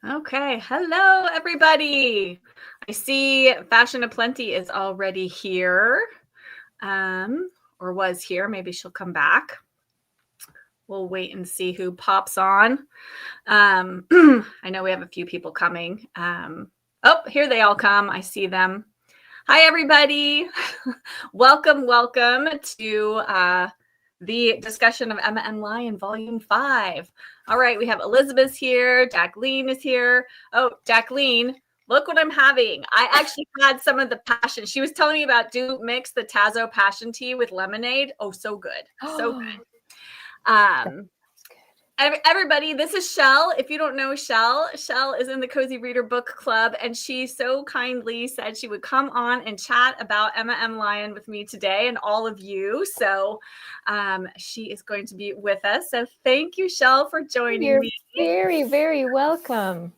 Okay, hello everybody. I see Fashion Aplenty is already here, or was here. Maybe she'll come back. We'll wait and see who pops on. I know we have a few people coming. Oh, here they all come. I see them. Hi, everybody. welcome to the discussion of Emma and Lion Volume 5. All right, we have Elizabeth here. Jacqueline is here. Oh, Jacqueline, look what I'm having. I actually had some of the passion. She was telling me about do mix the Tazo passion tea with lemonade. Oh, so good. So good. Everybody, this is Shell. If you don't know Shell is in the Cozy Reader Book Club, and she so kindly said she would come on and chat about Emma M. Lion with me today and all of you. So she is going to be with us. So thank you, Shell, for joining me. Very, very welcome.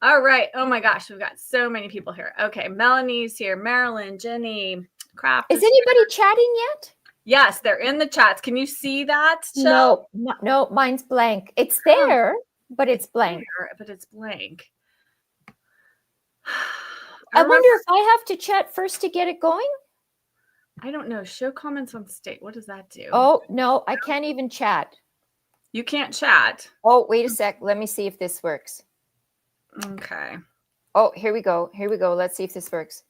All right. Oh my gosh, we've got so many people here. Okay, Melanie's here, Marilyn, Jenny, Craft. Is anybody chatting yet? Yes, they're in the chats. Can you see that, Shell? No, mine's blank. It's there, but it's blank. It's blank. I wonder if I have to chat first to get it going? I don't know. Show comments on state. What does that do? Oh, no, I can't even chat. You can't chat. Oh, wait a sec. Let me see if this works. Okay. Oh, here we go. Let's see if this works.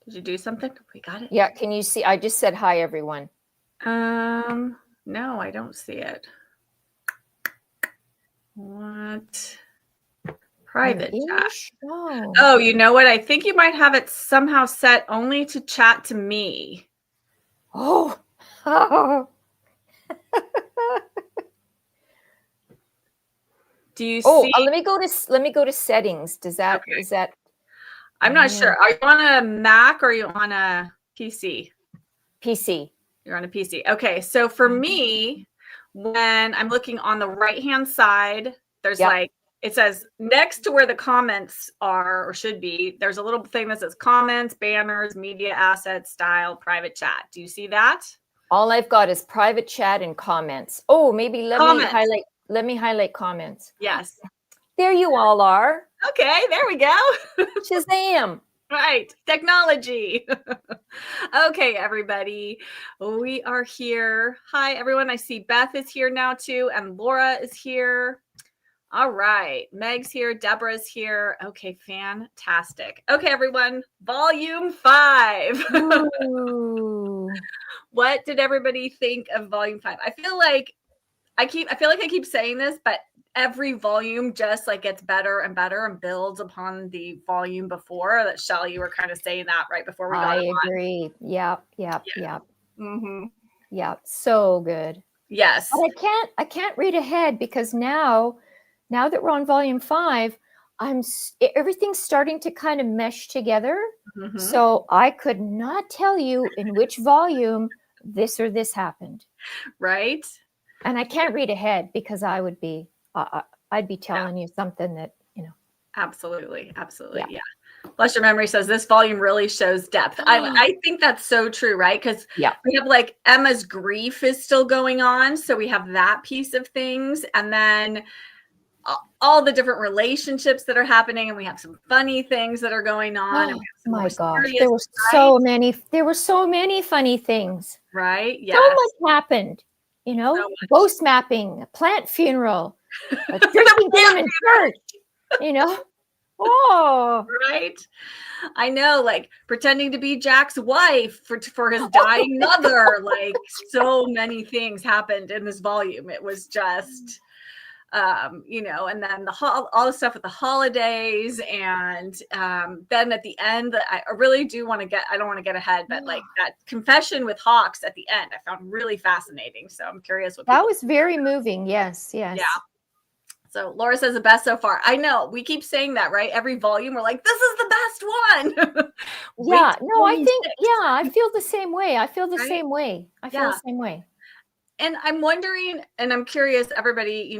Did you do something? We got it. Yeah. Can you see? I just said hi, everyone. No, I don't see it. What? Private chat. Oh, you know what? I think you might have it somehow set only to chat to me. Oh. Do you see? Let me go to settings. Is that? I'm not sure. Are you on a Mac or are you on a PC? PC. You're on a PC. Okay. So for me, when I'm looking on the right-hand side, there's it says next to where the comments are or should be, there's a little thing that says comments, banners, media assets, style, private chat. Do you see that? All I've got is private chat and comments. Oh, maybe let me highlight comments. Yes. There you all are. Okay, there we go. Shazam. Right. Technology. Okay, everybody. We are here. Hi, everyone. I see Beth is here now, too. And Laura is here. All right. Meg's here. Deborah's here. Okay, fantastic. Okay, everyone. Volume 5. What did everybody think of Volume 5? I feel like I keep saying this, but every volume just like gets better and better and builds upon the volume before. That Shell, you were kind of saying that right before we got on. I agree. Yep. Mm-hmm. Yep. So good. Yes. But I can't read ahead because now that we're on volume 5, everything's starting to kind of mesh together. Mm-hmm. So I could not tell you in which volume this or this happened. Right. And I can't read ahead because I'd be telling you something that, Absolutely. Yeah. Bless Your Memory says this volume really shows depth. I think that's so true, right? Because we have like Emma's grief is still going on. So we have that piece of things. And then all the different relationships that are happening. And we have some funny things that are going on. Oh my gosh. There were so many funny things. Right. Yeah. So much happened. Ghost mapping, a plant funeral, a drinking game in church, Oh, right. I know, like pretending to be Jack's wife for his dying mother. Like so many things happened in this volume. It was just, and then all the stuff with the holidays, and then at the end, I really do want to get. I don't want to get ahead, but like that confession with Hawks at the end, I found really fascinating. So I'm curious what that was very moving. Yes. Yeah. So Laura says the best so far. I know we keep saying that, right? Every volume we're like, this is the best one. Yeah. No, I think, I feel the same way. I feel the same way. And I'm wondering, and I'm curious, everybody,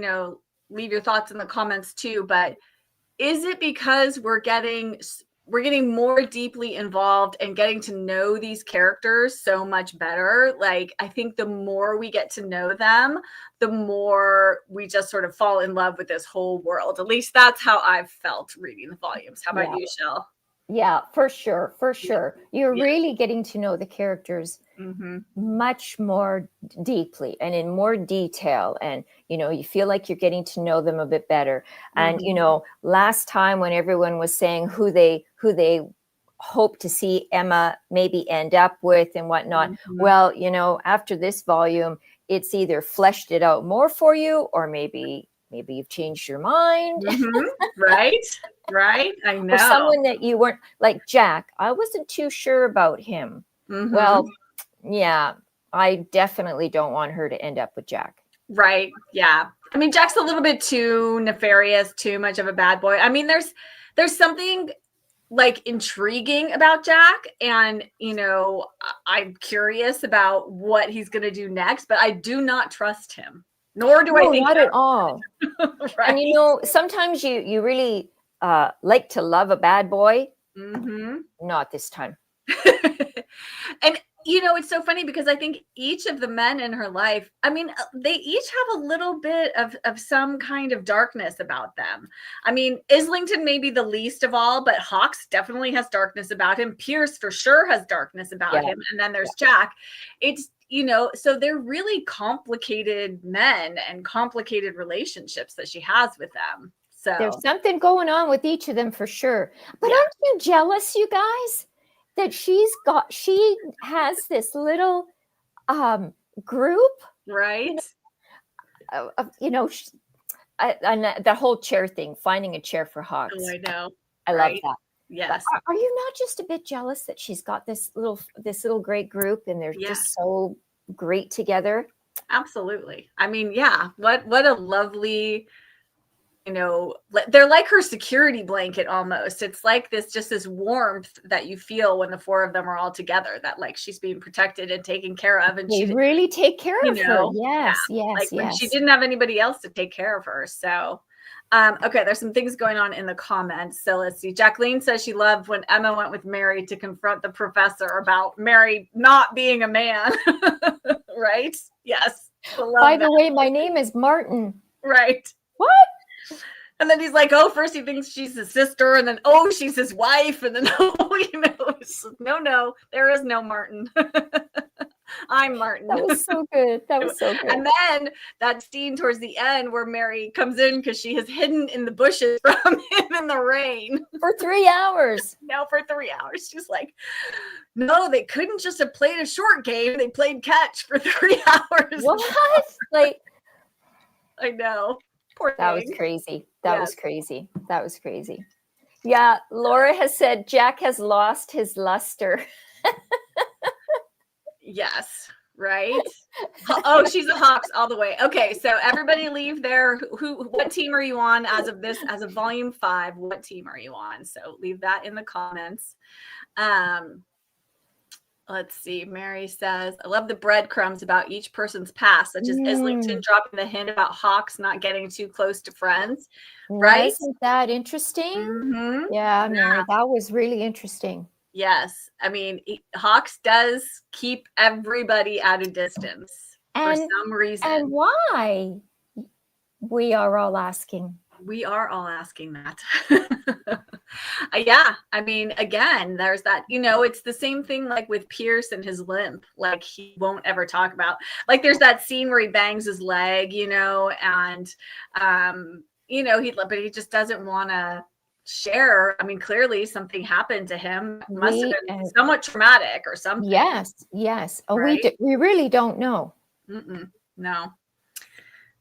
leave your thoughts in the comments too, but is it because we're getting we're getting more deeply involved and getting to know these characters so much better. Like, I think the more we get to know them, the more we just sort of fall in love with this whole world. At least that's how I've felt reading the volumes. How about you, Shell? Yeah, for sure. For sure. You're really getting to know the characters much more deeply and in more detail. And, you feel like you're getting to know them a bit better. And, last time when everyone was saying who they hope to see Emma maybe end up with and whatnot. Well, after this volume, it's either fleshed it out more for you, or maybe you've changed your mind. Right. I know. Or someone that you weren't, like Jack. I wasn't too sure about him. Well, yeah, I definitely don't want her to end up with Jack. Right. Yeah. I mean, Jack's a little bit too nefarious, too much of a bad boy. I mean, there's something like intriguing about Jack, and I'm curious about what he's going to do next, but I do not trust him. Nor do I think not at all. Right. And sometimes you really like to love a bad boy. Not this time. And it's so funny because I think each of the men in her life, I mean, they each have a little bit of some kind of darkness about them. I mean, Islington may be the least of all, but Hawks definitely has darkness about him. Pierce for sure has darkness about him. And then there's Jack. It's, so they're really complicated men and complicated relationships that she has with them. So there's something going on with each of them for sure. But aren't you jealous, you guys, that she has this little group, right? And the whole chair thing, finding a chair for Hawks. Oh, I know. I love that. Yes. But are you not just a bit jealous that she's got this little great group and they're just so great together? Absolutely. I mean, yeah. What a lovely. They're like her security blanket almost. It's like this warmth that you feel when the four of them are all together, that like she's being protected and taken care of. And they really take care of her. Yes. When she didn't have anybody else to take care of her. So, okay, there's some things going on in the comments. So let's see. Jacqueline says she loved when Emma went with Mary to confront the professor about Mary not being a man. Right? Yes. By the way, my name is Martin. Right. What? And then he's like, first he thinks she's his sister, and then, she's his wife, and then, no, there is no Martin. I'm Martin. That was so good. And then that scene towards the end where Mary comes in because she has hidden in the bushes from him in the rain. For 3 hours. No, for 3 hours. She's like, no, they couldn't just have played a short game. They played catch for 3 hours. What? Like, I know. That was crazy. That was crazy. Yeah, Laura has said Jack has lost his luster. Yes, right? She's a Hawks all the way. Okay, so everybody leave there. What team are you on as of volume 5? What team are you on? So leave that in the comments. Let's see. Mary says, I love the breadcrumbs about each person's past, such as Islington dropping the hint about Hawks not getting too close to friends. Right? Isn't that interesting? Yeah, Mary, that was really interesting. Yes. I mean, Hawks does keep everybody at a distance for some reason. And why? We are all asking. We are all asking that. Yeah. I mean, again, there's that, it's the same thing like with Pierce and his limp. Like he won't ever talk about, like there's that scene where he bangs his leg, and, but he just doesn't want to share. I mean, clearly something happened to him. Must have been somewhat traumatic or something. Yes. Oh, right? We really don't know. No.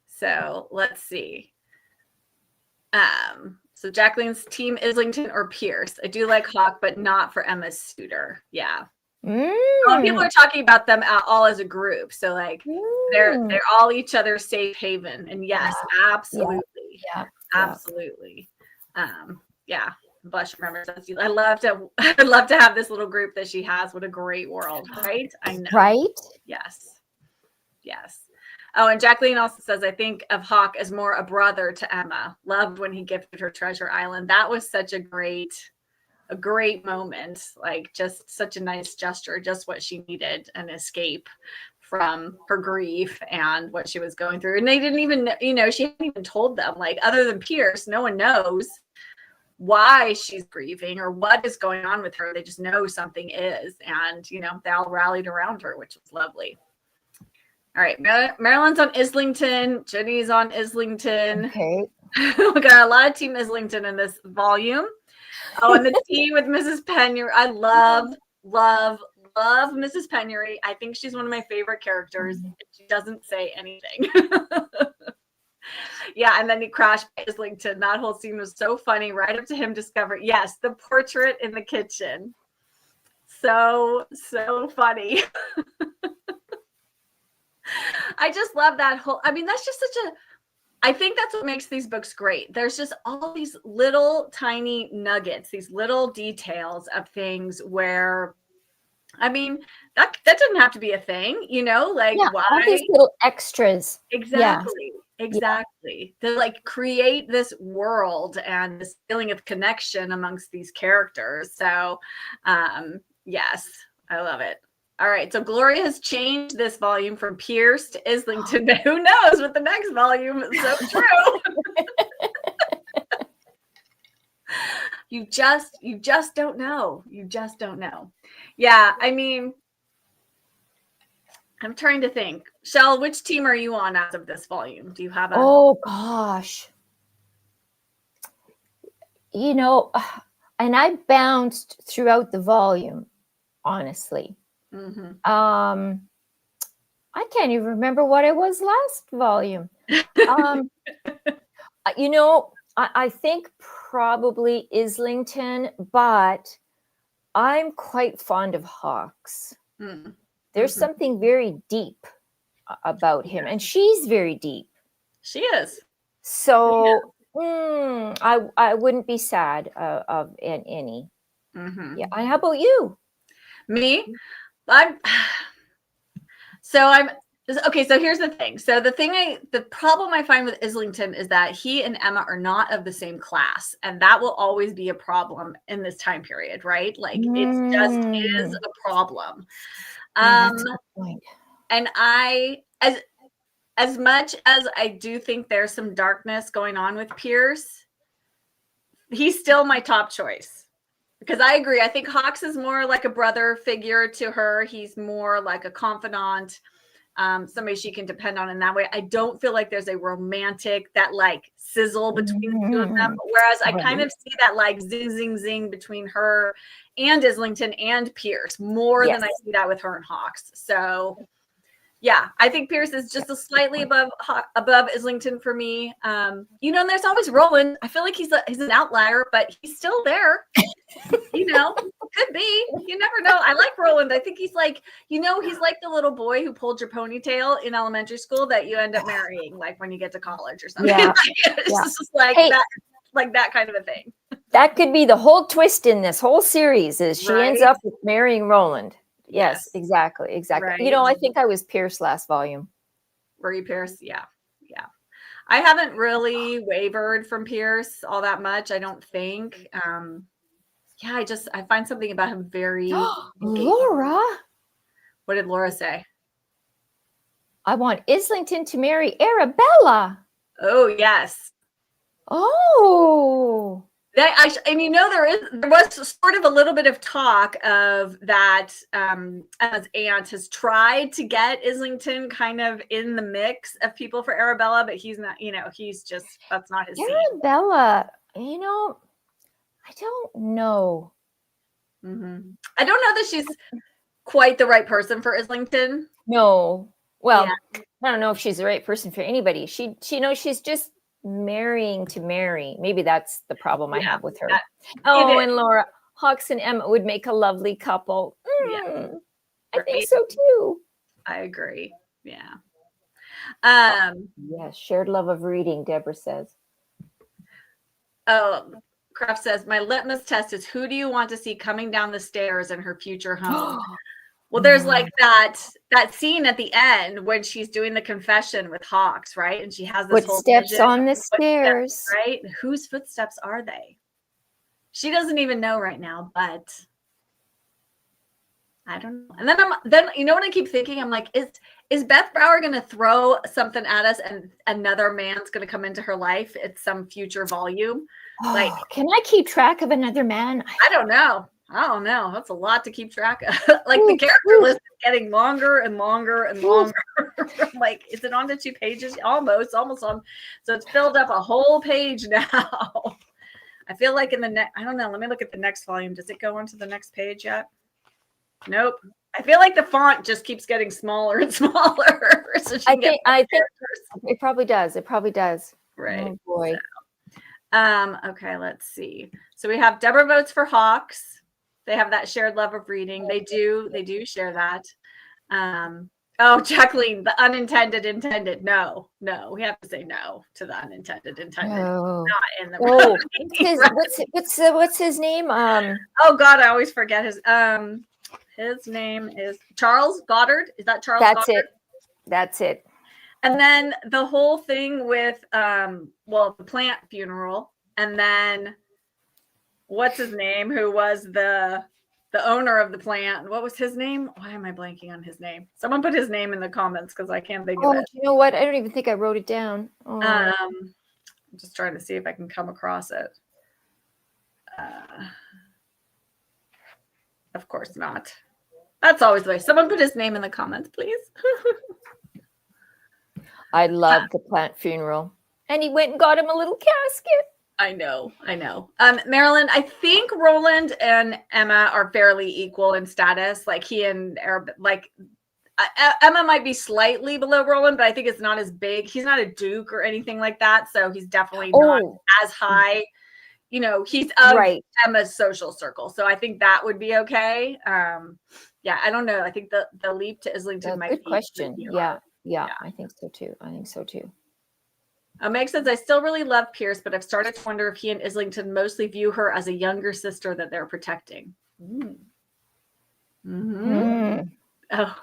So let's see. So Jacqueline's team Islington or Pierce. I do like Hawk, but not for Emma's suitor. Yeah. People are talking about them all as a group. So like they're all each other's safe haven. And yes, absolutely. Yeah. Absolutely. Yeah. Blush remembers us. I'd love to have this little group that she has. What a great world, right? I know. Right? Yes. Oh, and Jacqueline also says, I think of Hawk as more a brother to Emma. Loved when he gifted her Treasure Island. That was such a great a great moment, like just such a nice gesture, just what she needed, an escape from her grief and what she was going through. And they didn't even, she hadn't even told them, like, other than Pierce, no one knows why she's grieving or what is going on with her. They just know something is. And, they all rallied around her, which was lovely. All right. Marilyn's on Islington. Jenny's on Islington. Okay. We got a lot of Team Islington in this volume. Oh, and the tea with Mrs. Penury. I love Mrs. Penury. I think she's one of my favorite characters. She doesn't say anything. Yeah, and then he crashed by Islington. That whole scene was so funny. Right up to him discovering, yes, the portrait in the kitchen. So funny. I just love that whole, that's just I think that's what makes these books great. There's just all these little tiny nuggets, these little details of things where, that doesn't have to be a thing, like why? All these little extras. Exactly. Yeah. Exactly. To like create this world and this feeling of connection amongst these characters. So, yes, I love it. All right, so Gloria has changed this volume from Pierce to Islington, but who knows with the next volume? It's so true. You just don't know. You just don't know. Yeah, I'm trying to think. Shell, which team are you on as of this volume? Do you have a... Oh, gosh. And I bounced throughout the volume, honestly. Mm-hmm. I can't even remember what it was last volume. I think probably Islington, but I'm quite fond of Hawks. Mm-hmm. There's something very deep about him, and she's very deep. She is. So I wouldn't be sad of any. Mm-hmm. Yeah. How about you? Me? Okay, so here's the thing. So the problem I find with Islington is that he and Emma are not of the same class, and that will always be a problem in this time period, right? Like it just is a problem. That's a good point. And as much as I do think there's some darkness going on with Pierce, he's still my top choice. Because I agree. I think Hawks is more like a brother figure to her. He's more like a confidant, somebody she can depend on in that way. I don't feel like there's a romantic, that like sizzle between the two of them. Whereas I kind of see that like zing, zing, zing between her and Islington and Pierce more than I see that with her and Hawks. So yeah, I think Pierce is just a slightly above Islington for me. And there's always Roland. I feel like he's an outlier, but he's still there. Could be. You never know. I like Roland. I think he's like, he's like the little boy who pulled your ponytail in elementary school that you end up marrying, like when you get to college or something. Yeah. It's just like that kind of a thing. That could be the whole twist in this whole series is she ends up with marrying Roland. Yes, exactly. Right. I think I was Pierce last volume. Were you Pierce? Yeah. I haven't really wavered from Pierce all that much, I don't think. I find something about him very... Laura? What did Laura say? I want Islington to marry Arabella. Oh, yes. Oh. There was sort of a little bit of talk of that Emma's aunt has tried to get Islington kind of in the mix of people for Arabella, but he's not, he's just, that's not his Arabella, I don't know. Mm-hmm. I don't know that she's quite the right person for Islington. No. Well, I don't know if she's the right person for anybody. She she's just marrying to marry. Maybe that's the problem I have with her. And Laura, Hawks and Emma would make a lovely couple. I think so too. I agree. Yeah. Yes, shared love of reading, Deborah says. Oh, Kraft says, my litmus test is who do you want to see coming down the stairs in her future home? Well, there's like that scene at the end when she's doing the confession with Hawks, right? And she has this footsteps on the stairs, right? Whose footsteps are they? She doesn't even know right now, but I don't know. And then you know what I keep thinking? I'm like, is Beth Brower going to throw something at us and another man's going to come into her life at some future volume? Like, can I keep track of another man? I don't know. That's a lot to keep track of. Like the character list is getting longer and longer and longer. Like, is it on to 2 pages? Almost on. So it's filled up a whole page now. I feel like in the next, I don't know. Let me look at the next volume. Does it go on to the next page yet? Nope. I feel like the font just keeps getting smaller and smaller. So I think it probably does. Right. Oh boy. So, okay, let's see. So we have Deborah votes for Hawks. They have that shared love of reading. They do share that. Oh, Jacqueline, the unintended intended. No, we have to say no to the unintended intended. No. Not in the what's his name? Oh God, I always forget his name is Charles Goddard. Is that Charles Goddard? That's it. And then the whole thing with the plant funeral, and then what's his name? Who was the owner of the plant? What was his name? Why am I blanking on his name? Someone put his name in the comments because I can't think of it. You know what? I don't even think I wrote it down. I'm just trying to see if I can come across it. Of course not. That's always the way. Someone put his name in the comments, please. I love the plant funeral. And he went and got him a little casket. I know. Marilyn, I think Roland and Emma are fairly equal in status. Like he and Emma might be slightly below Roland, but I think it's not as big. He's not a duke or anything like that. So he's definitely not as high. You know, he's of Emma's social circle. So I think that would be okay. Yeah, I don't know. I think the leap to Islington might be. Good question. Yeah, I think so too. Meg says, I still really love Pierce, but I've started to wonder if he and Islington mostly view her as a younger sister that they're protecting. Oh.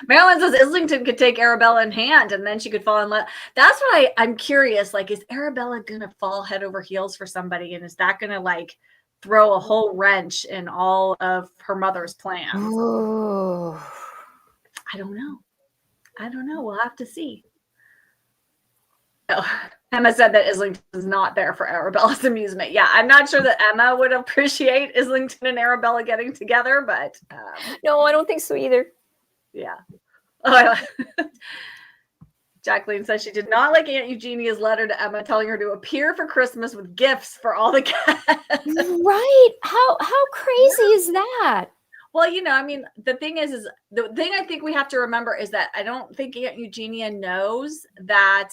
Marilyn says Islington could take Arabella in hand and then she could fall in love. That's what I'm curious. Like, is Arabella going to fall head over heels for somebody? And is that going to like throw a whole wrench in all of her mother's plans? Ooh. I don't know. We'll have to see. Oh, Emma said that Islington is not there for Arabella's amusement. Yeah, I'm not sure that Emma would appreciate Islington and Arabella getting together, but no, I don't think so either. Yeah. Jacqueline says she did not like Aunt Eugenia's letter to Emma telling her to appear for Christmas with gifts for all the guests. Right? How crazy is that? Well, you know, I mean, the thing is the thing I think we have to remember is that I don't think Aunt Eugenia knows that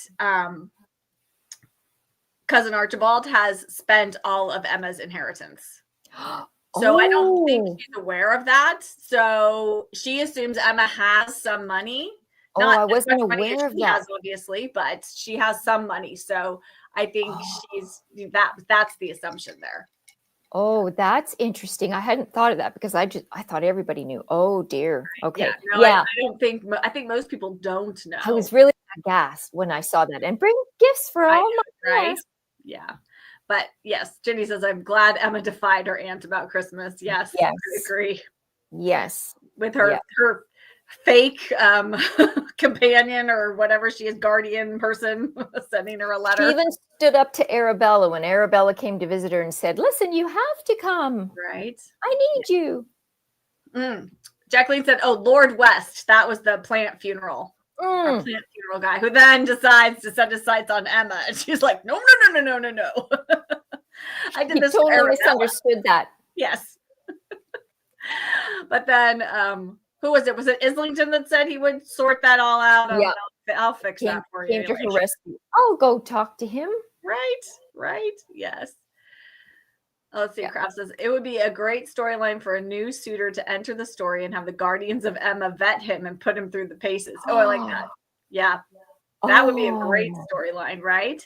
Cousin Archibald has spent all of Emma's inheritance. So I don't think she's aware of that. So she assumes Emma has some money. Not I wasn't aware of that. Has, obviously, but she has some money. So I think that's the assumption there. Oh, that's interesting. I hadn't thought of that because I thought everybody knew. Oh dear. Okay. I think most people don't know. I was really aghast when I saw that. And bring gifts for all my guests. Yeah. But yes, Jenny says, I'm glad Emma defied her aunt about Christmas. Yes. I agree. Yes. With her fake companion or whatever she is, guardian person, sending her a letter. She even stood up to Arabella when Arabella came to visit her and said, listen, you have to come. Right. I need you. Jacqueline said, Lord West. That was the plant funeral. Our plant funeral guy who then decides to set his sights on Emma. And she's like, no. I did this. Totally misunderstood that. Yes. But then who was it? Was it Islington that said he would sort that all out? Yeah. I'll fix that for you. Came to her rescue. I'll go talk to him. Right. Yes. Let's see. Kraft says it would be a great storyline for a new suitor to enter the story and have the guardians of Emma vet him and put him through the paces. I like that. Yeah. That would be a great storyline, right?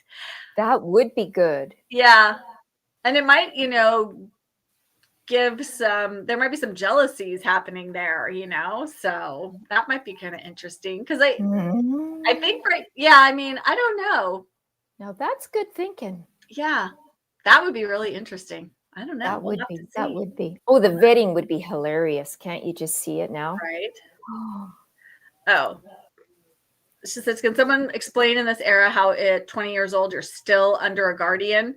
That would be good. Yeah. And it might, give there might be some jealousies happening there, so that might be kind of interesting because I think I don't know. Now that's good thinking. Yeah, that would be really interesting. I don't know. That We'll would have be, to that see. would be. Oh, the vetting would be hilarious. Can't you just see it now? Right. Oh. She says, can someone explain in this era how at 20 years old you're still under a guardian?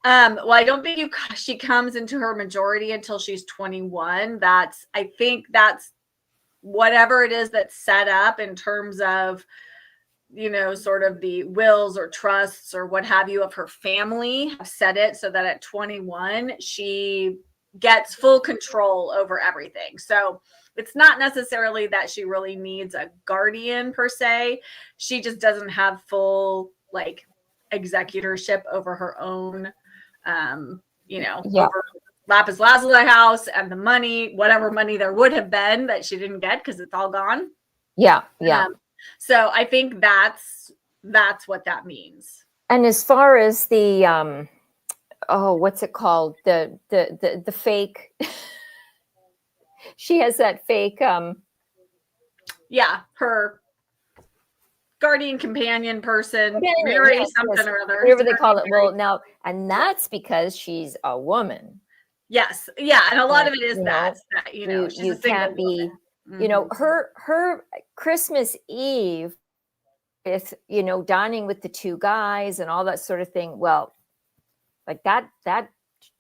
Well, I don't think she comes into her majority until she's 21. I think that's whatever it is that's set up in terms of, sort of the wills or trusts or what have you of her family have set it so that at 21 she gets full control over everything. So it's not necessarily that she really needs a guardian per se. She just doesn't have full like executorship over her own, over Lapis Lazuli house and the money, whatever money there would have been that she didn't get because it's all gone. Yeah. So I think that's what that means. And as far as the what's it called? The fake. She has that fake. Her guardian companion person, Mary something or other. Whatever they call it. Well, now, and that's because she's a woman. Yes, yeah, and a lot of it is that she's you a single can't be. woman. Her Christmas Eve with dining with the two guys and all that sort of thing. Well, like that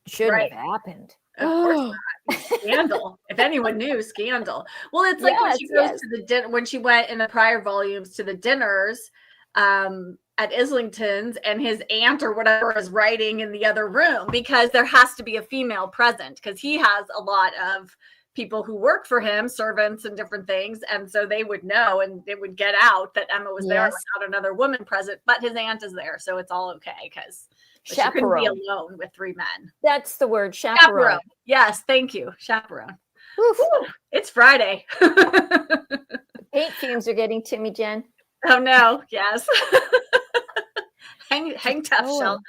shouldn't have happened. Of course not. Scandal. If anyone knew, scandal. Well, it's like when she goes to the dinner, when she went in the prior volumes to the dinners at Islington's, and his aunt or whatever is writing in the other room because there has to be a female present because he has a lot of people who work for him, servants and different things. And so they would know and it would get out that Emma was there without another woman present, but his aunt is there. So it's all okay because she couldn't be alone with three men. That's the word, chaperone. Yes, thank you. Chaperone. Woo, it's Friday. Paint fumes are getting to me, Jen. Oh no, yes. hang tough, Shell.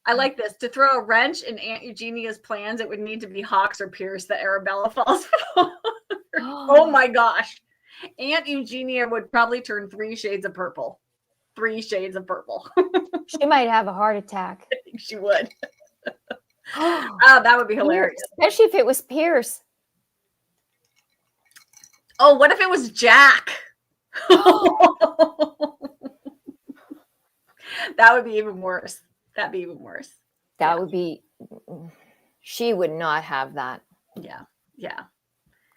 I like this. To throw a wrench in Aunt Eugenia's plans, it would need to be Hawks or Pierce that Arabella falls for. Oh my gosh. Aunt Eugenia would probably turn 3 shades of purple. 3 shades of purple. She might have a heart attack. I think she would. Oh, that would be hilarious. Especially if it was Pierce. Oh, what if it was Jack? That would be even worse. That'd be even worse. That would be, she would not have that. Yeah.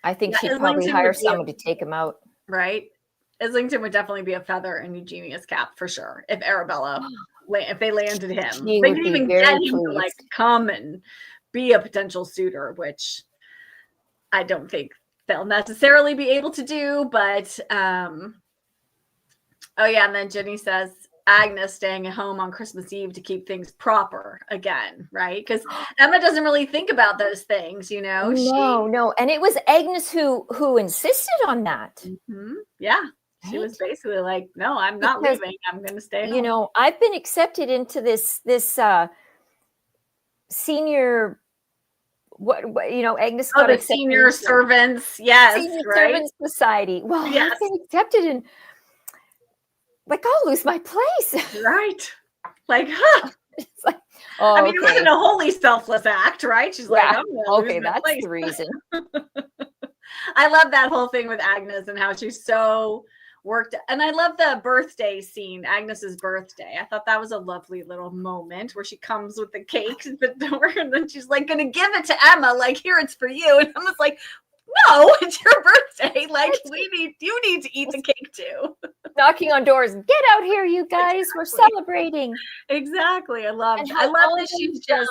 I think she'd probably hire someone to take him out. Right? Islington would definitely be a feather in Eugenia's cap for sure. If Arabella, if they landed him, they could even get him to like come and be a potential suitor, which I don't think they'll necessarily be able to do. But and then Jenny says Agnes staying at home on Christmas Eve to keep things proper again, right? Because Emma doesn't really think about those things, No, and it was Agnes who insisted on that. Yeah. She was basically like, no, I'm not leaving. I'm going to stay home. I've been accepted into this senior, Agnes got the senior servants. Yes. Senior Servants Society. Well, I've been accepted and like, I'll lose my place. Right. Like, It's like, it wasn't a wholly selfless act, right? She's like, I'm going to lose my place. That's the reason. I love that whole thing with Agnes and how she's so worked. And I love the birthday scene, Agnes's birthday. I thought that was a lovely little moment where she comes with the cake at the door and then she's like going to give it to Emma, like, here, it's for you. And Emma's like, no, it's your birthday. Like, you need to eat the cake too. Knocking on doors. Get out here, you guys. We're celebrating. Exactly. I love that she's just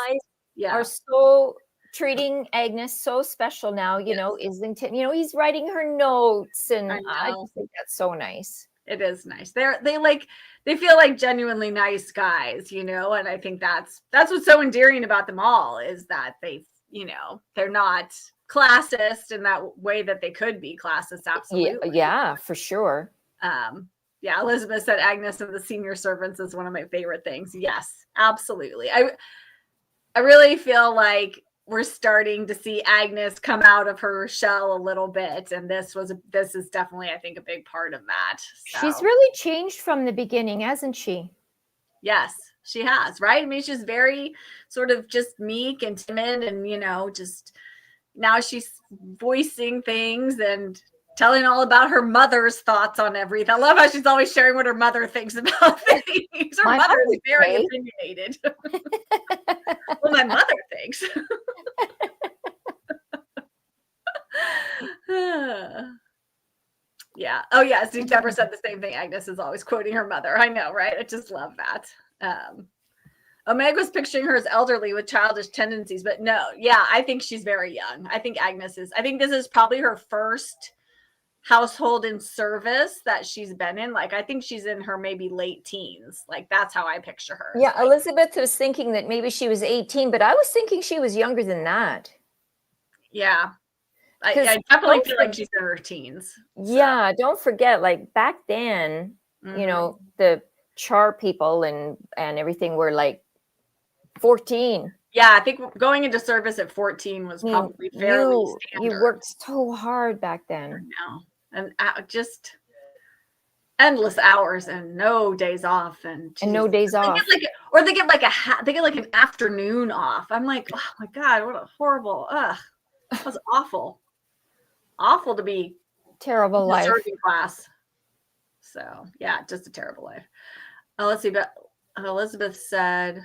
are so treating Agnes so special now, Islington, he's writing her notes and I just think that's so nice. It is nice. They feel like genuinely nice guys, and I think that's what's so endearing about them all is that they, they're not classist in that way that they could be classist. Absolutely. Yeah, for sure. Elizabeth said Agnes and the senior servants is one of my favorite things. Yes, absolutely. I really feel like we're starting to see Agnes come out of her shell a little bit. And this is definitely, I think, a big part of that. So. She's really changed from the beginning, hasn't she? Yes, She has, right? I mean, she's very sort of just meek and timid, and just now she's voicing things and telling all about her mother's thoughts on everything. I love how she's always sharing what her mother thinks about things. Her mother is very opinionated. Well, my mother thinks. Yeah. Oh, yeah. So Deborah said the same thing. Agnes is always quoting her mother. I know, right? I just love that. Meg was picturing her as elderly with childish tendencies, but no. Yeah, I think she's very young. I think I think this is probably her first household in service that she's been in. Like, I think she's in her maybe late teens. Like, that's how I picture her. Yeah, Elizabeth was thinking that maybe she was 18, but I was thinking she was younger than that. Yeah. I definitely feel like she's in her teens. So. Yeah, don't forget, like back then, the char people and everything were like 14. Yeah, I think going into service at 14 was probably fairly standard. You worked so hard back then. I know. And just endless hours and no days off and no days off. They get like an afternoon off. I'm like, oh my God, what a horrible, that was awful. Awful to be terrible life. Serving class. So yeah, just a terrible life. Let's see, but Elizabeth said,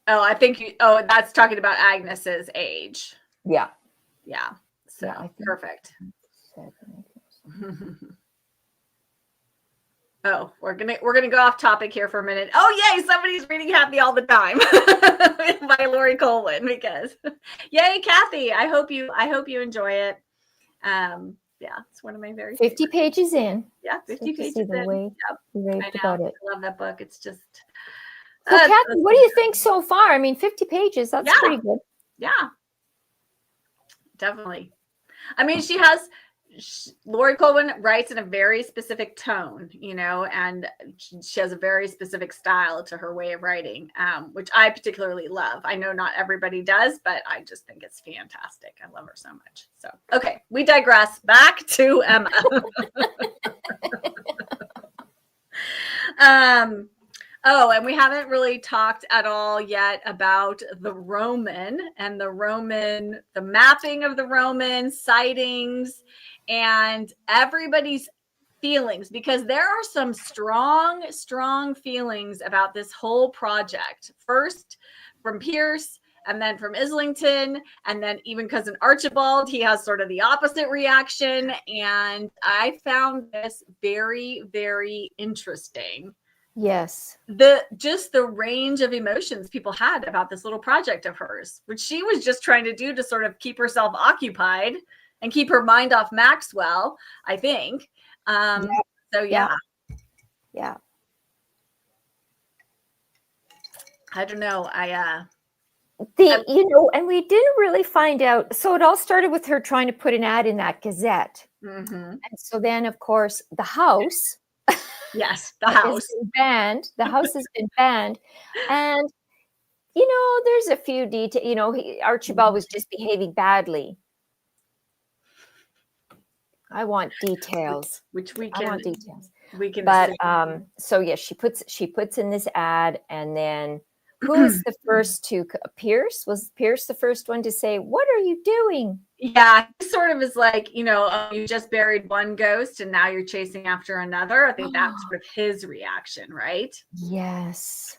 I think that's talking about Agnes's age. Yeah. Yeah. So yeah, perfect. We're gonna go off topic here for a minute. Oh yay, somebody's reading Happy All the Time by Lori Colwin, because yay, Kathy. I hope you enjoy it. Yeah, it's one of my very 50 pages in. Yeah, 50 pages in. The way you raved about it. I love that book. It's just so Kathy, what do you think so far? I mean, 50 pages, that's pretty good. Yeah. Definitely. I mean, Lori Colwin writes in a very specific tone, and she has a very specific style to her way of writing, which I particularly love. I know not everybody does, but I just think it's fantastic. I love her so much. So, okay, we digress. Back to Emma. And we haven't really talked at all yet about the Roman and the mapping of the Roman sightings and everybody's feelings, because there are some strong, strong feelings about this whole project. First from Pierce, and then from Islington, and then even cousin Archibald, he has sort of the opposite reaction. And I found this very, very interesting. Yes. The range of emotions people had about this little project of hers, which she was just trying to do to sort of keep herself occupied and keep her mind off Maxwell, I think. So yeah. Yeah. I don't know. And we didn't really find out. So it all started with her trying to put an ad in that Gazette. Mm-hmm. And so then, of course, the house. Yes, the house. Has been banned. The house has been banned. And, there's a few details. Archibald was just behaving badly. I want details. I want details. We can. But so yes, she puts in this ad, and then who was the first to Pierce? Was Pierce the first one to say, "What are you doing?" Yeah, he sort of is like, you just buried one ghost and now you're chasing after another. I think that's sort of his reaction, right? Yes.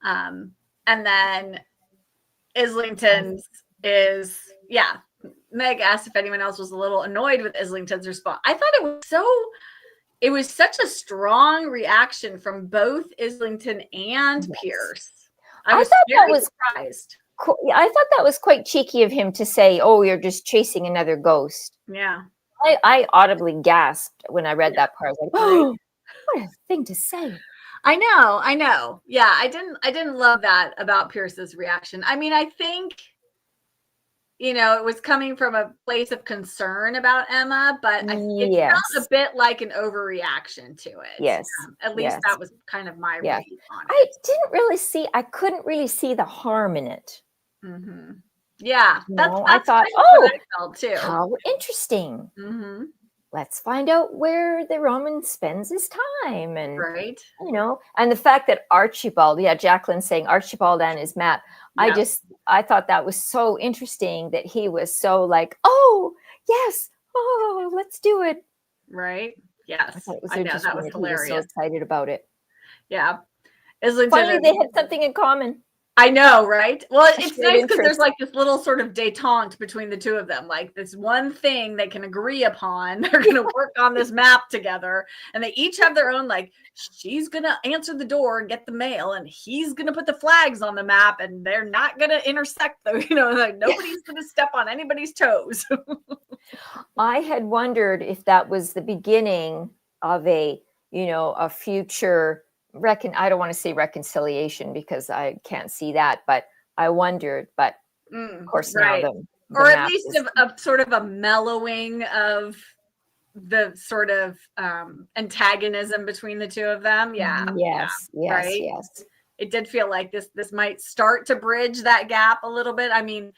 And then Islington's is, yeah. Meg asked if anyone else was a little annoyed with Islington's response. I thought it was such a strong reaction from both Islington and Pierce. I was very surprised. Cool. Yeah, I thought that was quite cheeky of him to say, "Oh, you're just chasing another ghost." Yeah. I audibly gasped when I read that part. I was like, "Oh, what a thing to say." I know. Yeah, I didn't love that about Pierce's reaction. I mean, I think it was coming from a place of concern about Emma, but it felt a bit like an overreaction to it. Yes. At least that was kind of my read on it. I couldn't really see the harm in it. Mm-hmm. Yeah. I thought, what I felt too. How interesting. Mm-hmm. let's find out where the Roman spends his time. And, Right. And the fact that Archibald, Jacqueline's saying Archibald and his map. Yeah. I thought that was so interesting that he was so like, oh, yes. Oh, let's do it. Right. Yes. I thought it was I know, interesting that was hilarious. He was so excited about it. Yeah. Islington Finally, they had something in common. I know, right? Well, it's nice because there's like this little sort of detente between the two of them, like this one thing they can agree upon. They're going to work on this map together, and they each have their own, like, she's going to answer the door and get the mail, and he's going to put the flags on the map, and they're not going to intersect them. Like nobody's going to step on anybody's toes. I had wondered if that was the beginning of a future I don't want to say reconciliation because I can't see that, but I wondered. But of course, right. now or at least a sort of a mellowing of the sort of antagonism between the two of them. Yeah. Yes. Right? Yes. It did feel like this might start to bridge that gap a little bit. I mean,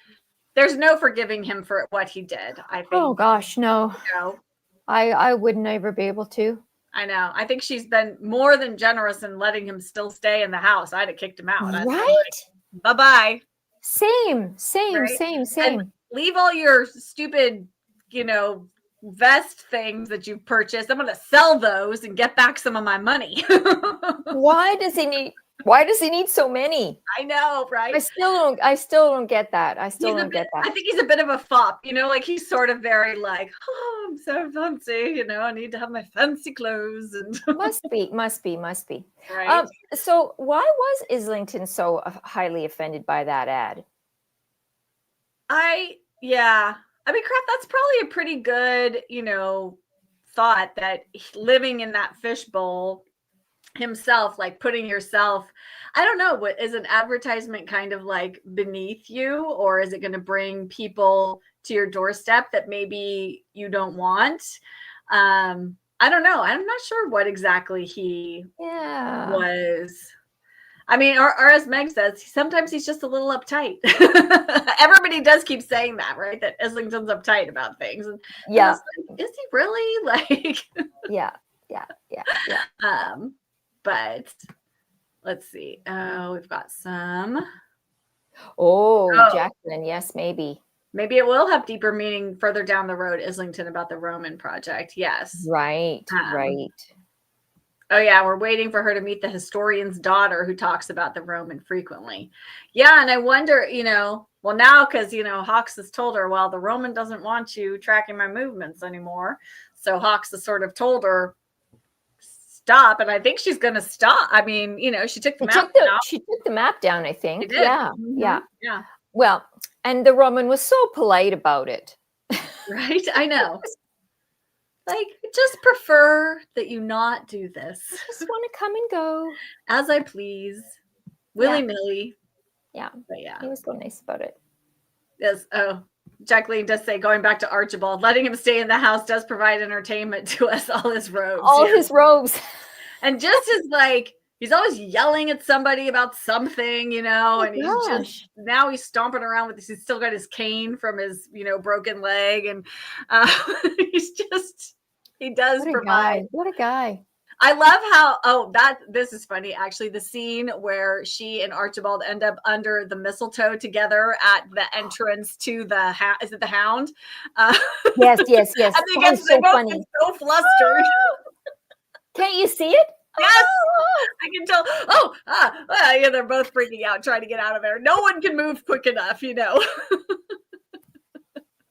there's no forgiving him for what he did, I think. Oh gosh, no. I would never be able to. I know. I think she's been more than generous in letting him still stay in the house. I'd have kicked him out. Right? Like, bye-bye. Same. Right? And leave all your stupid, vest things that you've purchased. I'm going to sell those and get back some of my money. Why does he need so many? I know, right? I still don't get that. I think he's a bit of a fop, like he's sort of very like, oh, I'm so fancy, I need to have my fancy clothes. And must be. Right. So why was Islington so highly offended by that ad? I mean, crap, that's probably a pretty good, thought that living in that fishbowl himself, like putting yourself, I don't know, what is an advertisement kind of like beneath you, or is it going to bring people to your doorstep that maybe you don't want? I don't know. I'm not sure what exactly he was. I mean, or as Meg says, sometimes he's just a little uptight. Everybody does keep saying that, right? That Islington's uptight about things. And like, is he really? Like, yeah. But let's see. Oh, we've got some. Oh, Jacqueline. Yes, maybe. Maybe it will have deeper meaning further down the road, Islington, about the Roman project. Yes. Right. Oh, yeah. We're waiting for her to meet the historian's daughter who talks about the Roman frequently. Yeah. And I wonder, well, now, because, Hawks has told her, well, the Roman doesn't want you tracking my movements anymore. So Hawks has sort of told her, stop. And I think she's going to stop. I mean, she took the map down. She took the map down, I think. She did. Yeah. Mm-hmm. Yeah. Well, and the Roman was so polite about it. Right? I know. Like, just prefer that you not do this. I just want to come and go as I please, willy-nilly. Yeah. But yeah. He was so nice about it. Yes. Oh, Jacqueline does say, going back to Archibald, letting him stay in the house does provide entertainment to us. All his robes. His robes. And just his, like, he's always yelling at somebody about something, and now he's stomping around with this. He's still got his cane from his, broken leg. And he does provide. What a guy. I love how, this is funny, actually, the scene where she and Archibald end up under the mistletoe together at the entrance to is it the Hound? Yes. And they so both get so flustered. Can't you see it? Yes, I can tell. They're both freaking out, trying to get out of there. No one can move quick enough,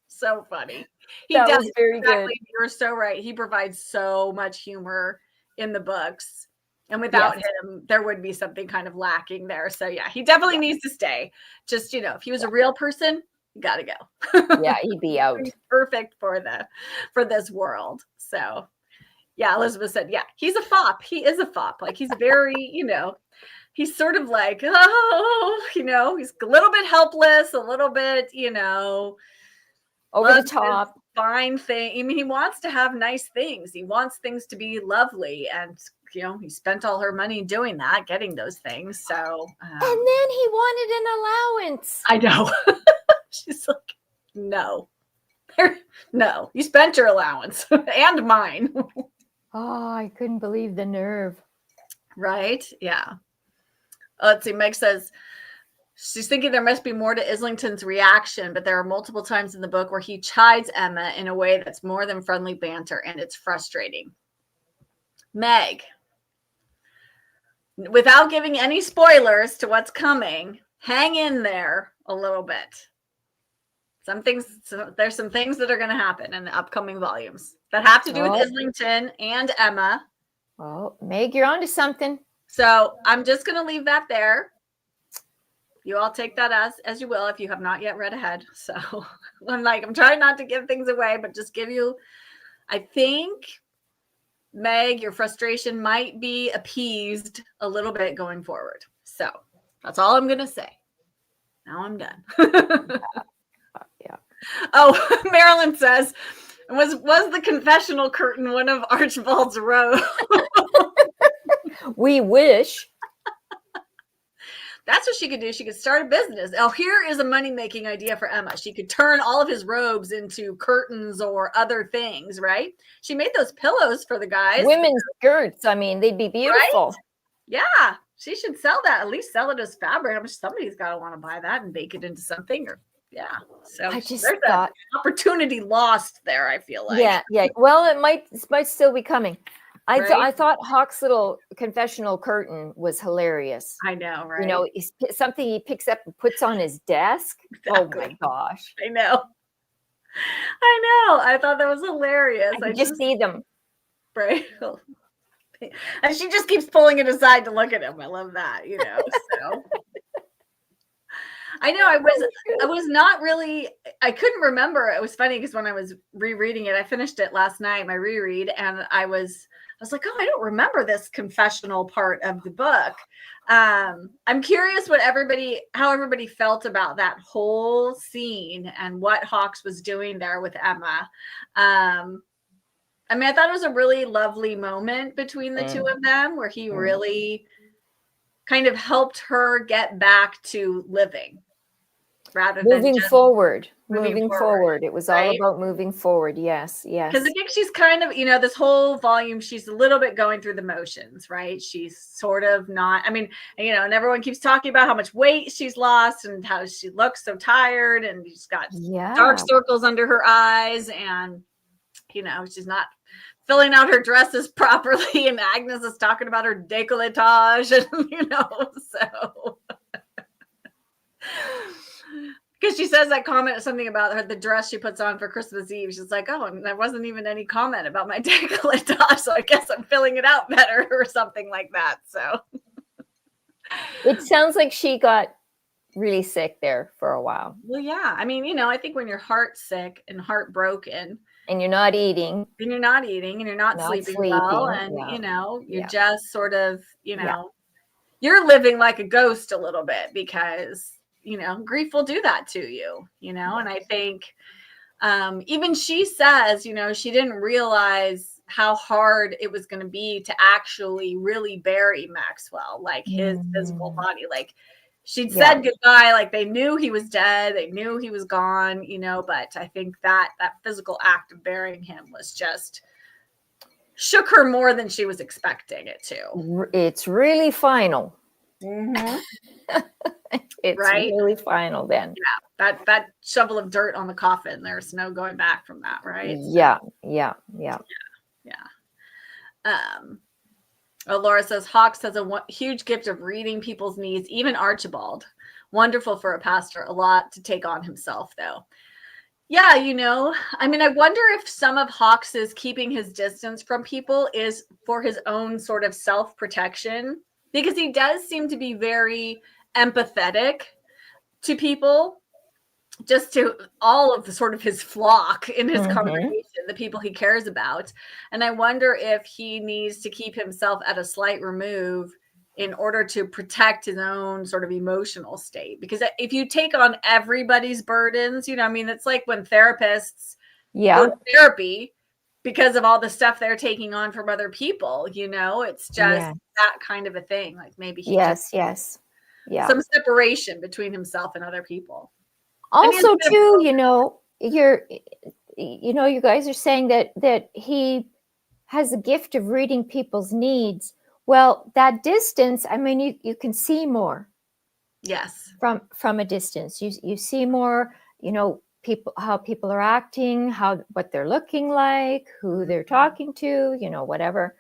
So funny. That was very good. You're so right. He provides so much humor in the books, and without him, there would be something kind of lacking there. So yeah, he definitely needs to stay. Just if he was a real person, you got to go. Yeah, he'd be out. He's perfect for this world. So. Yeah, Elizabeth said, yeah, he's a fop. He is a fop. Like, he's very, he's sort of like, he's a little bit helpless, a little bit, over the top. Fine thing. I mean, he wants to have nice things. He wants things to be lovely. And, he spent all her money doing that, getting those things. So. And then he wanted an allowance. I know. She's like, no. No, you spent your allowance and mine. Oh, I couldn't believe the nerve. Right? Yeah. Let's see. Meg says she's thinking there must be more to Islington's reaction, but there are multiple times in the book where he chides Emma in a way that's more than friendly banter, and it's frustrating. Meg, without giving any spoilers to what's coming, hang in there a little bit. There's some things that are going to happen in the upcoming volumes that have to do with Islington and Emma. Oh, Meg, you're onto something. So I'm just going to leave that there. You all take that as you will if you have not yet read ahead. So I'm trying not to give things away, but just give you, I think, Meg, your frustration might be appeased a little bit going forward. So that's all I'm going to say. Now I'm done. Yeah. Oh, Marilyn says, was the confessional curtain one of Archibald's robes? We wish. That's what she could do. She could start a business. Oh, here is a money-making idea for Emma. She could turn all of his robes into curtains or other things, right? She made those pillows for the guys. Women's skirts. I mean, they'd be beautiful. Right? Yeah. She should sell that. At least sell it as fabric. I'm sure somebody's got to want to buy that and bake it into something. Or yeah. So I just there's thought an opportunity lost there, I feel like. Yeah. Well, it might still be coming. Right? I thought Hawk's little confessional curtain was hilarious. I know, right? You know, it's something he picks up and puts on his desk. Exactly. Oh my gosh. I know. I thought that was hilarious. I just see them. Right. And she just keeps pulling it aside to look at him. I love that, you know. So I know I was not really, I couldn't remember. It was funny because when I was rereading it, I finished it last night, my reread, and I was like, oh, I don't remember this confessional part of the book. I'm curious how everybody felt about that whole scene and what Hawks was doing there with Emma. I mean, I thought it was a really lovely moment between the two of them where he really kind of helped her get back to living rather than moving just forward. moving forward. It was right? all about moving forward. Yes. Because I think she's kind of, this whole volume, she's a little bit going through the motions, right? She's sort of not, I mean, and everyone keeps talking about how much weight she's lost and how she looks so tired and she's got dark circles under her eyes and, she's not filling out her dresses properly. And Agnes is talking about her décolletage and, so. Because she says that comment, something about the dress she puts on for Christmas Eve. She's like, oh, and there wasn't even any comment about my décolletage, so I guess I'm filling it out better or something like that. So it sounds like she got really sick there for a while. Well, yeah. I mean, I think when your heart's sick and heartbroken, and you're not eating, and you're not sleeping well, and you're just sort of, you're living like a ghost a little bit because grief will do that to you, and I think even she says, she didn't realize how hard it was going to be to actually really bury Maxwell, like his physical body. Like she'd said goodbye, like they knew he was dead, they knew he was gone, but I think that physical act of burying him was just shook her more than she was expecting it to. It's really final. Mm-hmm. It's really final then. Yeah, that shovel of dirt on the coffin, there's no going back from that, right? Yeah. Laura says Hawks has a huge gift of reading people's needs, even Archibald. Wonderful for a pastor. A lot to take on himself, though. Yeah, I mean, I wonder if some of Hawks's keeping his distance from people is for his own sort of self-protection, because he does seem to be very empathetic to people, just to all of the sort of his flock in his congregation, the people he cares about. And I wonder if he needs to keep himself at a slight remove in order to protect his own sort of emotional state. Because if you take on everybody's burdens, I mean, it's like when therapists go to therapy because of all the stuff they're taking on from other people, it's just that kind of a thing. Like maybe he some separation between himself and other people. Also, too, you guys are saying that he has a gift of reading people's needs. Well, that distance, I mean, you can see more. Yes. From a distance. You see more, people, how people are acting, what they're looking like, who they're talking to, whatever.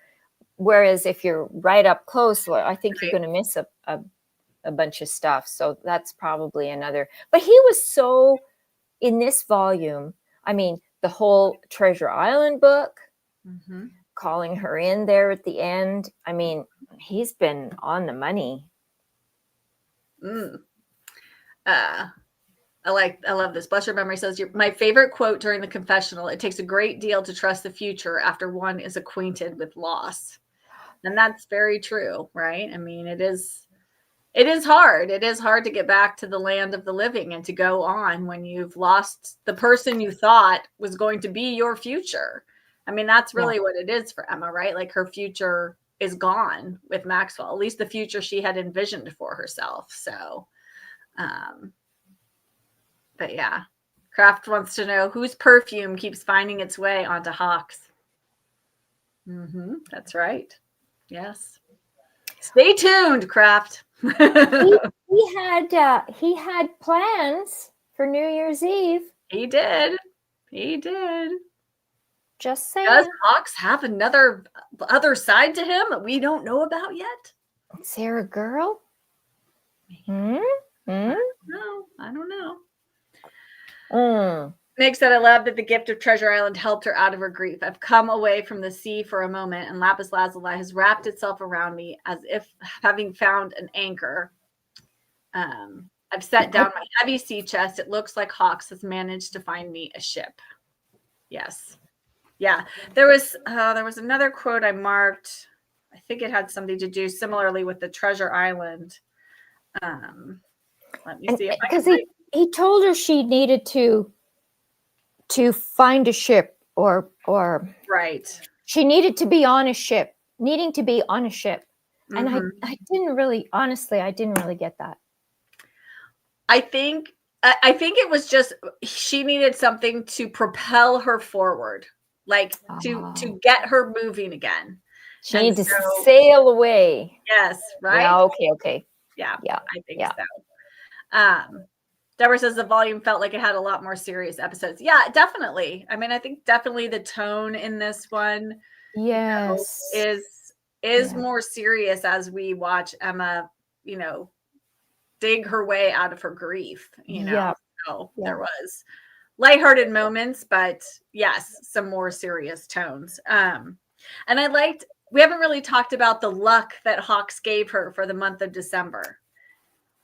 Whereas if you're right up close, well, I think you're going to miss a bunch of stuff. So that's probably another. But he was so, in this volume, I mean, the whole Treasure Island book, calling her in there at the end. I mean, he's been on the money. I love this. Bless Your Memory says, my favorite quote during the confessional, it takes a great deal to trust the future after one is acquainted with loss. And that's very true, right? I mean, it is hard. It is hard to get back to the land of the living and to go on when you've lost the person you thought was going to be your future. I mean, that's really what it is for Emma, right? Like her future is gone with Maxwell, at least the future she had envisioned for herself. So, but yeah, Kraft wants to know whose perfume keeps finding its way onto Hawks. That's right. Yes. Stay tuned, Kraft. he had plans for New Year's Eve. He did. Just saying. Does Hawks have other side to him that we don't know about yet? Is there a girl? No, I don't know. Meg said, I love that the gift of Treasure Island helped her out of her grief. I've come away from the sea for a moment, and lapis lazuli has wrapped itself around me as if having found an anchor. I've set down my heavy sea chest. It looks like Hawks has managed to find me a ship. Yes. Yeah. There was another quote I marked. I think it had something to do similarly with the Treasure Island. Let me see. Because he told her she needed to find a ship or right. She needed to be on a ship, needing to be on a ship. And I didn't really get that. I think it was just she needed something to propel her forward, like to get her moving again. She needed to sail away. Yes, right? Yeah, okay. Yeah, I think so. Deborah says the volume felt like it had a lot more serious episodes. Yeah, definitely. I mean, I think definitely the tone in this one is more serious as we watch Emma, dig her way out of her grief, So there was lighthearted moments, but yes, some more serious tones. And we haven't really talked about the luck that Hawks gave her for the month of December.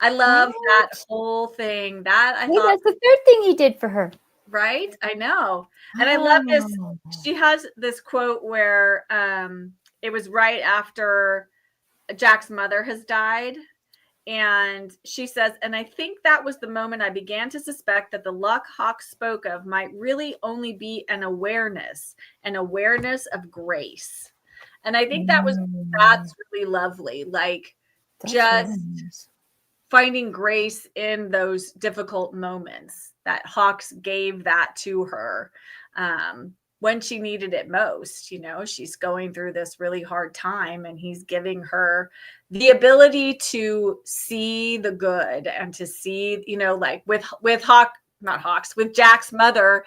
I love that whole thing. That I thought that's the third thing he did for her. Right? I know. And I love this. She has this quote where it was right after Jack's mother has died. And she says, and I think that was the moment I began to suspect that the luck Hawks spoke of might really only be an awareness of grace. And I think that's really lovely. Like just finding grace in those difficult moments that Hawks gave that to her when she needed it most. She's going through this really hard time and he's giving her the ability to see the good and to see, like with Jack's mother.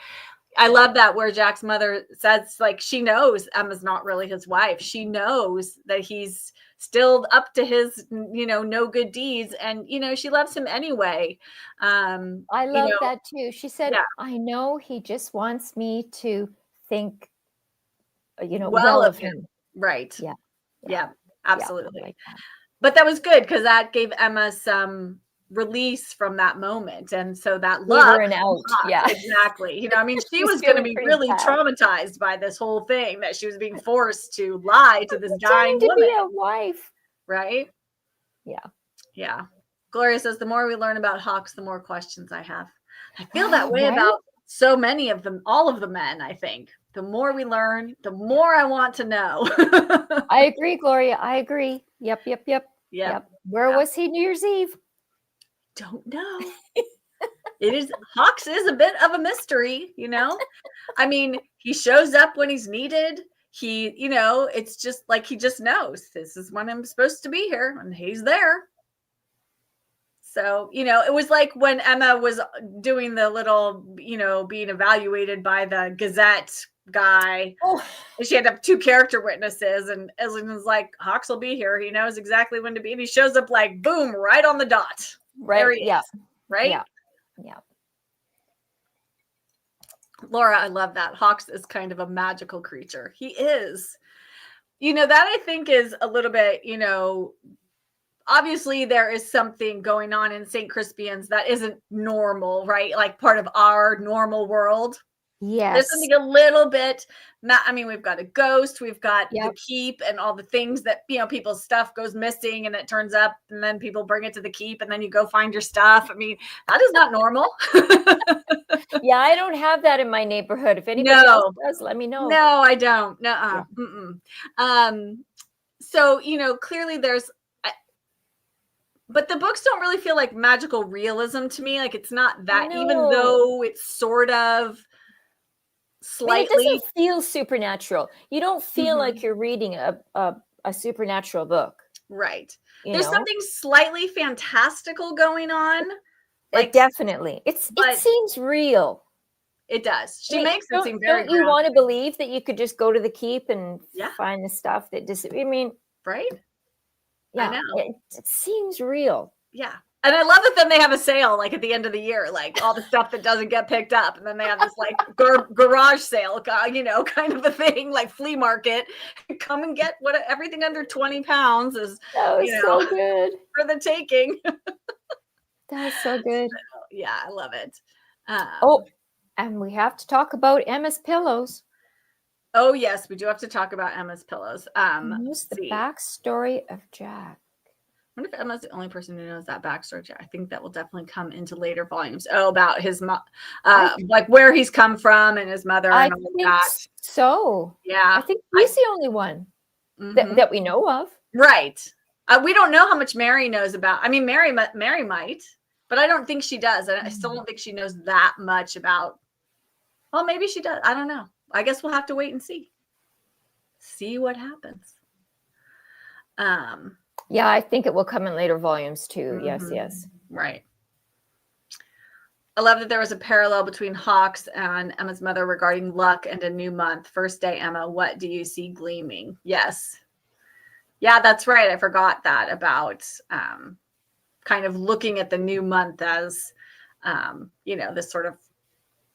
I love that where Jack's mother says, like, she knows Emma's not really his wife. She knows that he's still up to his, no good deeds. And, she loves him anyway. I love that too. She said, I know he just wants me to think, well of him. Right. Yeah, absolutely. Like but that was good because that gave Emma some release from that moment. And so that love and out. Exactly. She was going to be really traumatized by this whole thing that she was being forced to lie to this dying woman. Be a wife. Right? Yeah. Gloria says, the more we learn about Hawks, the more questions I have. I feel that way about so many of them, all of the men, I think. The more we learn, the more I want to know. I agree, Gloria. I agree. Yep. Where was he New Year's Eve? Don't know. Hawks is a bit of a mystery, you know? I mean, he shows up when he's needed. He, it's just like he just knows this is when I'm supposed to be here, and he's there. So, it was like when Emma was doing the little, being evaluated by the Gazette guy. Oh. And she had to have 2 character witnesses, and Eslin was like, Hawks will be here. He knows exactly when to be. And he shows up like, boom, right on the dot. Right. There he yeah. is. Right? Yeah. Yeah. Laura, I love that. Hawks is kind of a magical creature. He is. That I think is a little bit, obviously there is something going on in St. Crispian's that isn't normal, right? Like part of our normal world. Yes. There's something a little bit, we've got a ghost, we've got Yep. the keep and all the things that, people's stuff goes missing and it turns up and then people bring it to the keep and then you go find your stuff. That is not normal. Yeah, I don't have that in my neighborhood. If anybody else does, let me know. No, I don't. Nuh-uh. Yeah. So, clearly there's, but the books don't really feel like magical realism to me. Like it's not that, even though it's sort of slightly. It doesn't feel supernatural. You don't feel like you're reading a supernatural book. Right. There's something slightly fantastical going on. Like definitely. It seems real. It does. She makes it seem very Don't you want to believe that you could just go to the keep and find the stuff that right? Yeah, I know. It seems real. Yeah. And I love that then they have a sale like at the end of the year, like all the stuff that doesn't get picked up. And then they have this like garage sale, kind of a thing, like flea market. Come and get everything under 20 pounds is so good for the taking. That was so good. So, yeah, I love it. And we have to talk about Emma's pillows. Oh, yes, we do have to talk about Emma's pillows. The backstory of Jack. I wonder if Emma's the only person who knows that backstory. I think that will definitely come into later volumes. Oh, about his like where he's come from and his mother and all that. So yeah, I think he's the only one that we know of. Right. We don't know how much Mary knows about. Mary might, but I don't think she does. I still don't think she knows that much about. Well, maybe she does. I don't know. I guess we'll have to wait and see. See what happens. Yeah, I think it will come in later volumes too. Yes. Right. I love that there was a parallel between Hawks and Emma's mother regarding luck and a new month. First day, Emma, what do you see gleaming? Yes. Yeah, that's right. I forgot that about kind of looking at the new month as, this sort of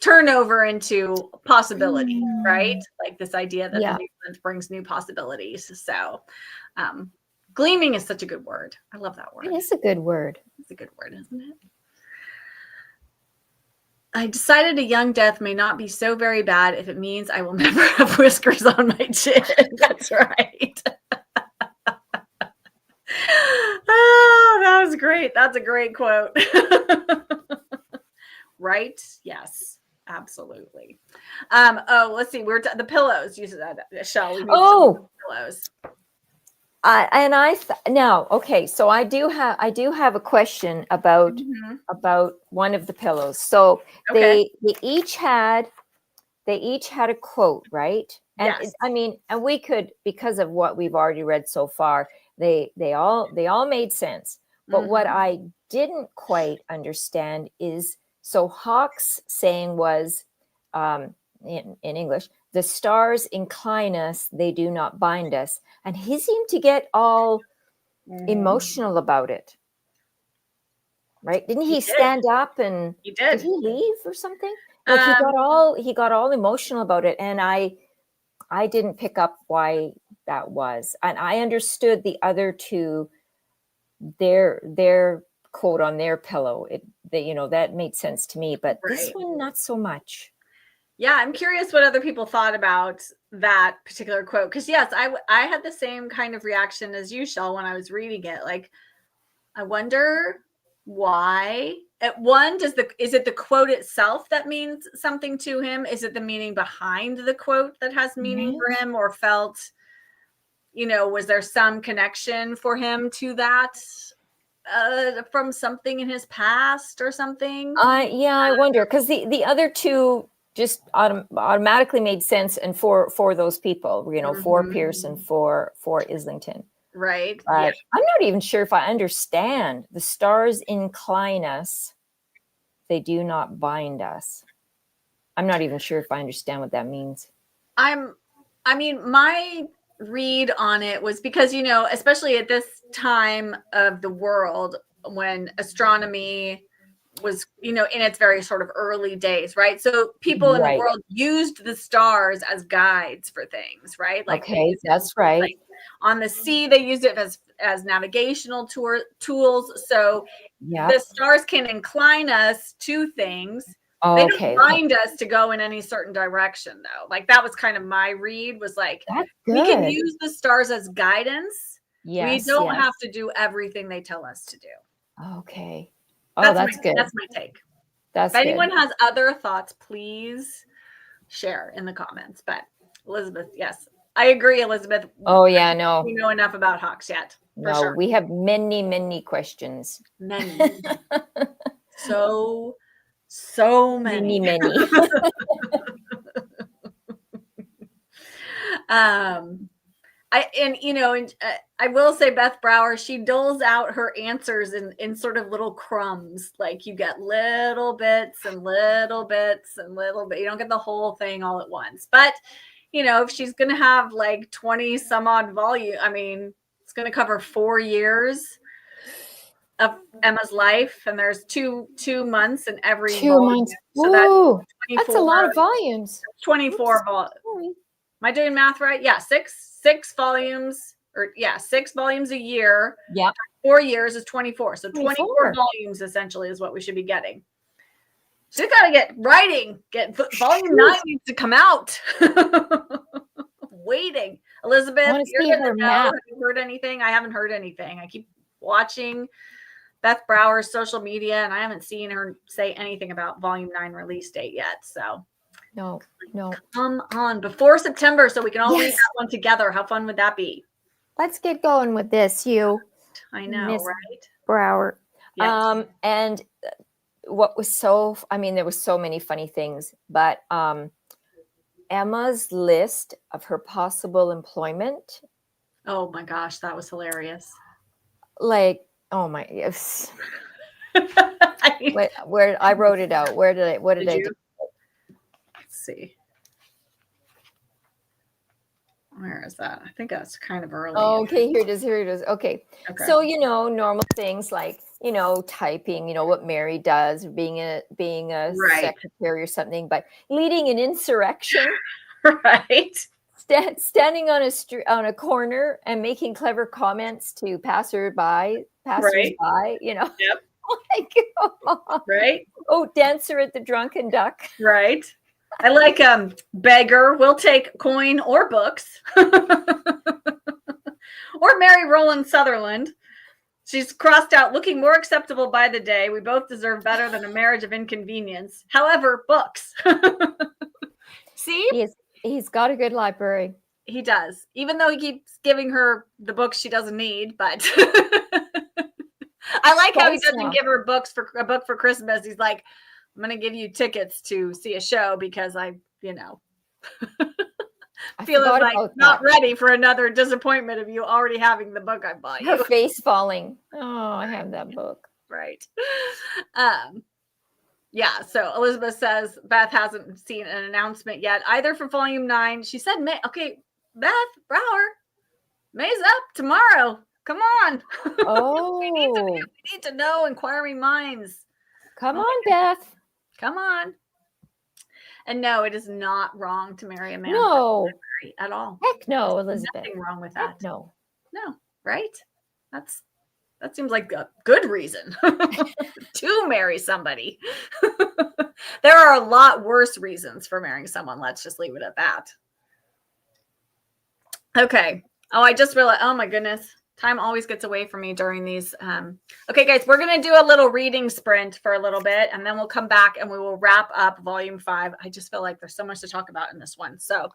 turnover into possibility, right? Like this idea that the new month brings new possibilities. So, gleaming is such a good word. I love that word. It is a good word. It's a good word, isn't it? I decided a young death may not be so very bad if it means I will never have whiskers on my chin. That's right. Oh, that was great. That's a great quote. Right? Yes, absolutely. Let's see. The pillows. You said that, shall we? Pillows. So I do have a question about one of the pillows. So they each had a quote, right? And yes. And we could, because of what we've already read so far, they all made sense. But what I didn't quite understand is, so Hawk's saying was, in English, the stars incline us, they do not bind us. And he seemed to get all emotional about it. Right? Didn't he stand up and did he leave or something? Like he got all emotional about it. And I didn't pick up why that was. And I understood the other two, their quote on their pillow. That made sense to me, but this one, not so much. Yeah, I'm curious what other people thought about that particular quote. Because yes, I had the same kind of reaction as you, Shell, when I was reading it. Like, I wonder why. Is it the quote itself that means something to him? Is it the meaning behind the quote that has meaning for him, or felt, was there some connection for him to that? from something in his past or something. Yeah, I wonder, because the other two just automatically made sense, and for those people, for Pierce and for Islington. Right. But yeah. I'm not even sure if I understand. The stars incline us, they do not bind us. I'm not even sure if I understand what that means. My read on it was because, especially at this time of the world when astronomy was, in its very sort of early days, right? So people in the world used the stars as guides for things, right? Like, okay, that's right. Like on the sea, they used it as navigational tools. So the stars can incline us to things. They don't bind us to go in any certain direction, though. Like, that was kind of my read, was like, we can use the stars as guidance. Yes, we don't have to do everything they tell us to do. Okay. Oh, that's good. That's my take. That's if anyone has other thoughts, please share in the comments. But Elizabeth, yes, I agree, Elizabeth. Oh, yeah, no. We know enough about hawks yet. No, sure. We have many questions. Many. so many. I will say Beth Brower, she doles out her answers in sort of little crumbs. Like, you get little bits and little bits and little bit. You don't get the whole thing all at once. But, if she's going to have like 20 some odd volume, it's going to cover 4 years of Emma's life, and there's two months in every 2 months. So that's a lot of volumes. 24 volumes. Am I doing math right? Yeah, six volumes, or 6 volumes a year. Yeah. 4 years is 24. So 24 volumes essentially is what we should be getting. She's got to get writing. Volume 9 needs to come out. Waiting. Elizabeth, you're going to know. Have you heard anything? I haven't heard anything. I keep watching Beth Brower's social media, and I haven't seen her say anything about volume 9 release date yet. So no. Come on, before September, so we can all read that one together. How fun would that be? Let's get going with this, I know, Ms. right? Brower. Yes. And what was there was so many funny things, but Emma's list of her possible employment. Oh my gosh, that was hilarious. Like, oh my, yes. Where I wrote it out. What did I do? Let's see. Where is that? I think that's kind of early. Oh, okay, here it is. Okay. So, normal things like, typing, what Mary does, being a secretary or something, but leading an insurrection. Right. Standing on a corner and making clever comments to passersby, Yep. Like, come on. Right. Oh, dancer at the Drunken Duck. Right. I like beggar. We'll take coin or books. Or Mary Rowland Sutherland. She's crossed out, looking more acceptable by the day. We both deserve better than a marriage of inconvenience. However, books. See? He's got a good library. He does. Even though he keeps giving her the books she doesn't need, but I like how he doesn't give her a book for Christmas. He's like, I'm going to give you tickets to see a show because I feel like not ready for another disappointment of you already having the book I bought you. Her face falling. Oh, I have that book. Right. So Elizabeth says Beth hasn't seen an announcement yet either for volume 9. She said May. Okay, Beth Brower, May's up tomorrow. Come on. Oh. we need to know, inquiring minds. Come on, Beth. Come on. And no, it is not wrong to marry a man. No. At all. Heck no, Elizabeth. Nothing wrong with that. Heck no. No, right? That seems like a good reason to marry somebody. There are a lot worse reasons for marrying someone. Let's just leave it at that. Okay. Oh, I just realized, oh my goodness. Time always gets away from me during these. Okay, guys, we're going to do a little reading sprint for a little bit, and then we'll come back and we will wrap up volume 5. I just feel like there's so much to talk about in this one. So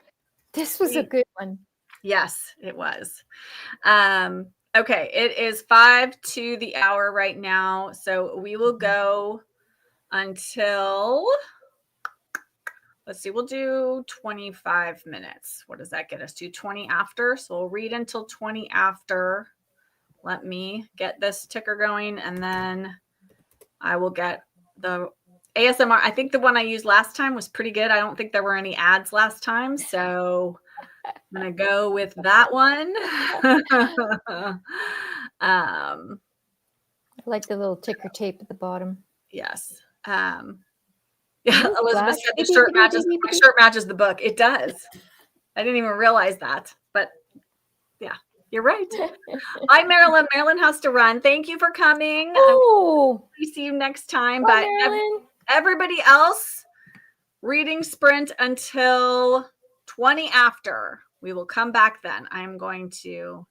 this was a good one. Yes, it was. Okay, it is 5 to the hour right now. So we will go until, let's see, we'll do 25 minutes. What does that get us to? 20 after. So we'll read until 20 after. Let me get this ticker going, and then I will get the ASMR. I think the one I used last time was pretty good. I don't think there were any ads last time. So I'm going to go with that one. I like the little ticker tape at the bottom. Yes. Yeah, Elizabeth said Flash. my shirt matches the book. It does. I didn't even realize that, but yeah, you're right. Hi, Marilyn. Marilyn has to run. Thank you for coming. Oh, We see you next time. bye, But Marilyn. everybody else, reading sprint until 20 after. We will come back then. I'm going to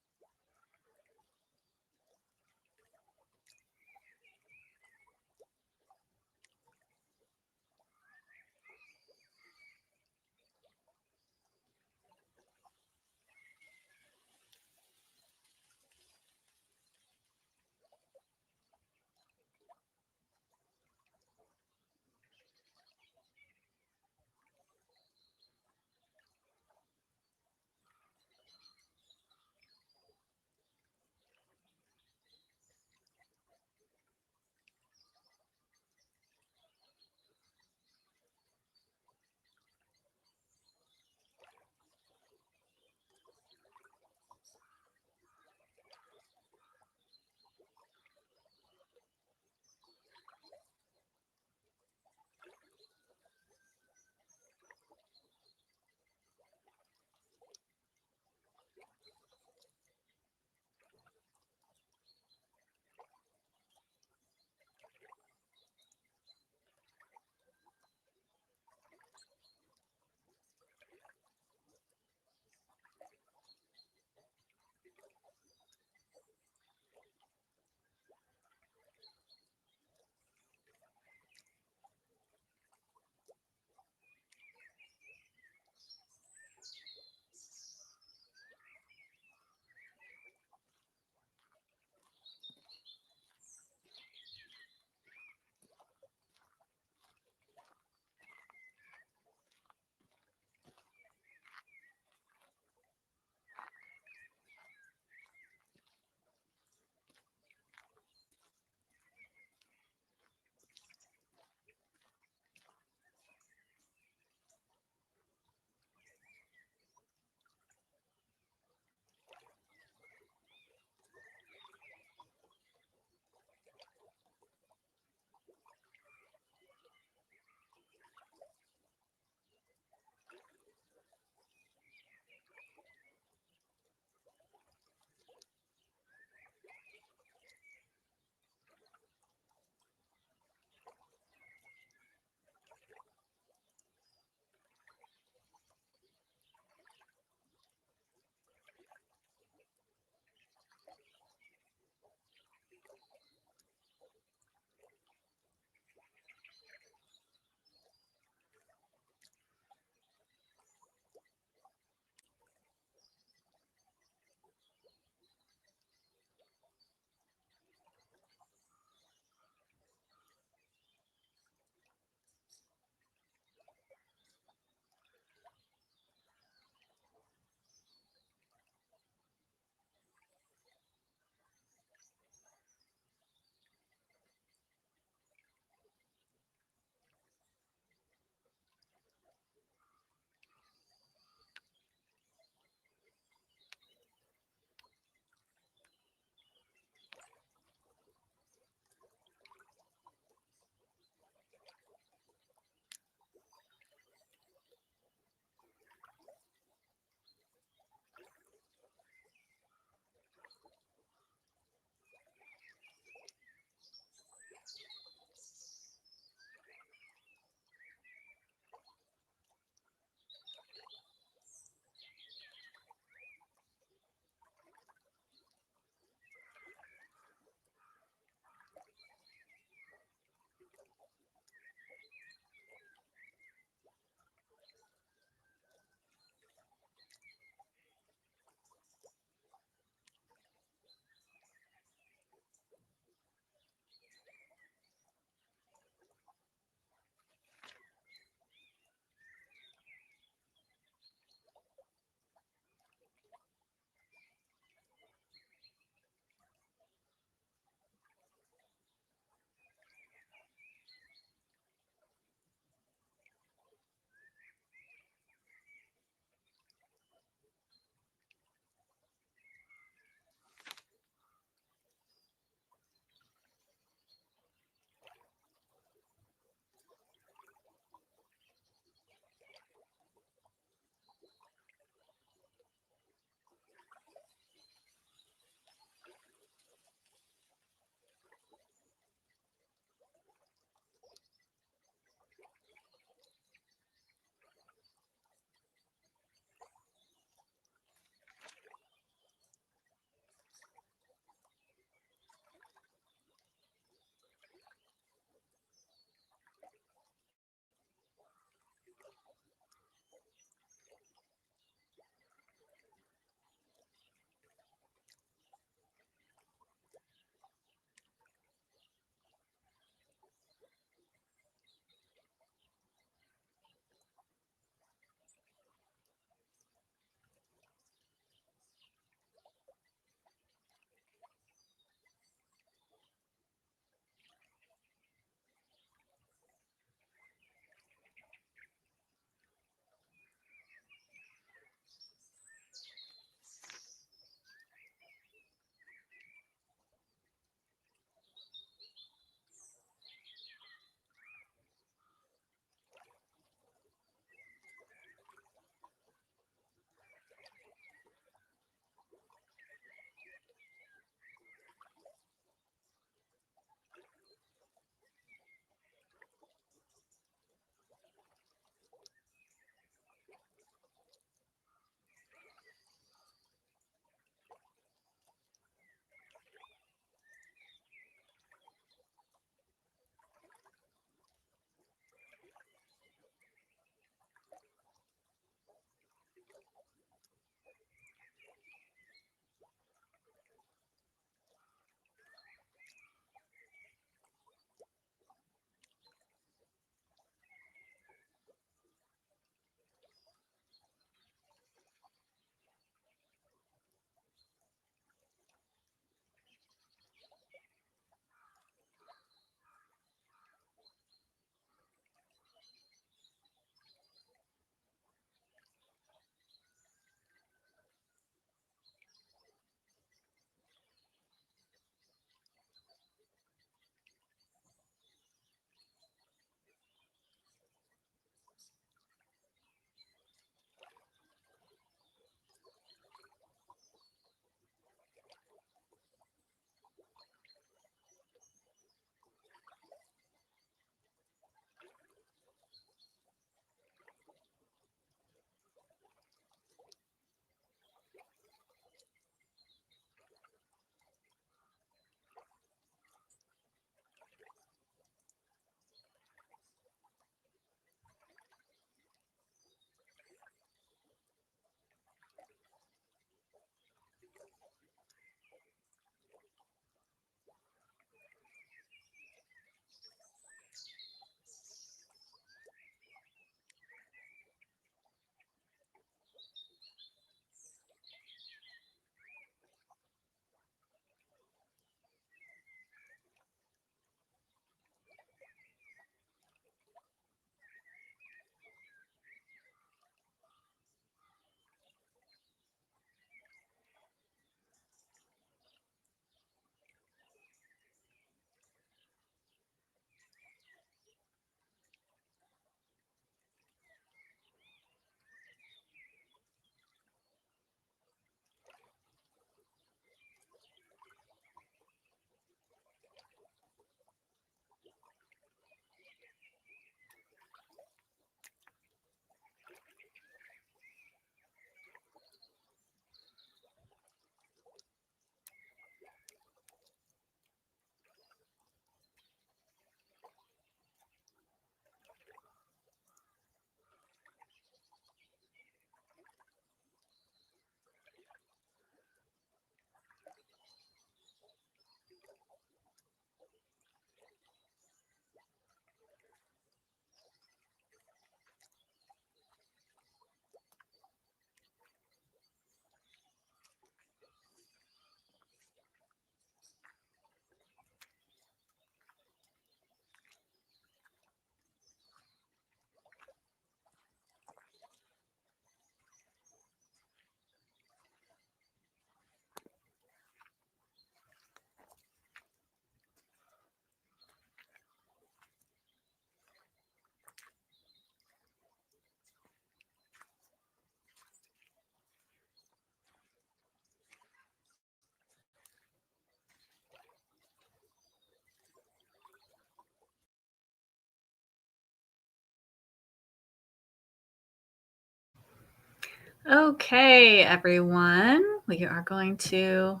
Okay, everyone, we are going to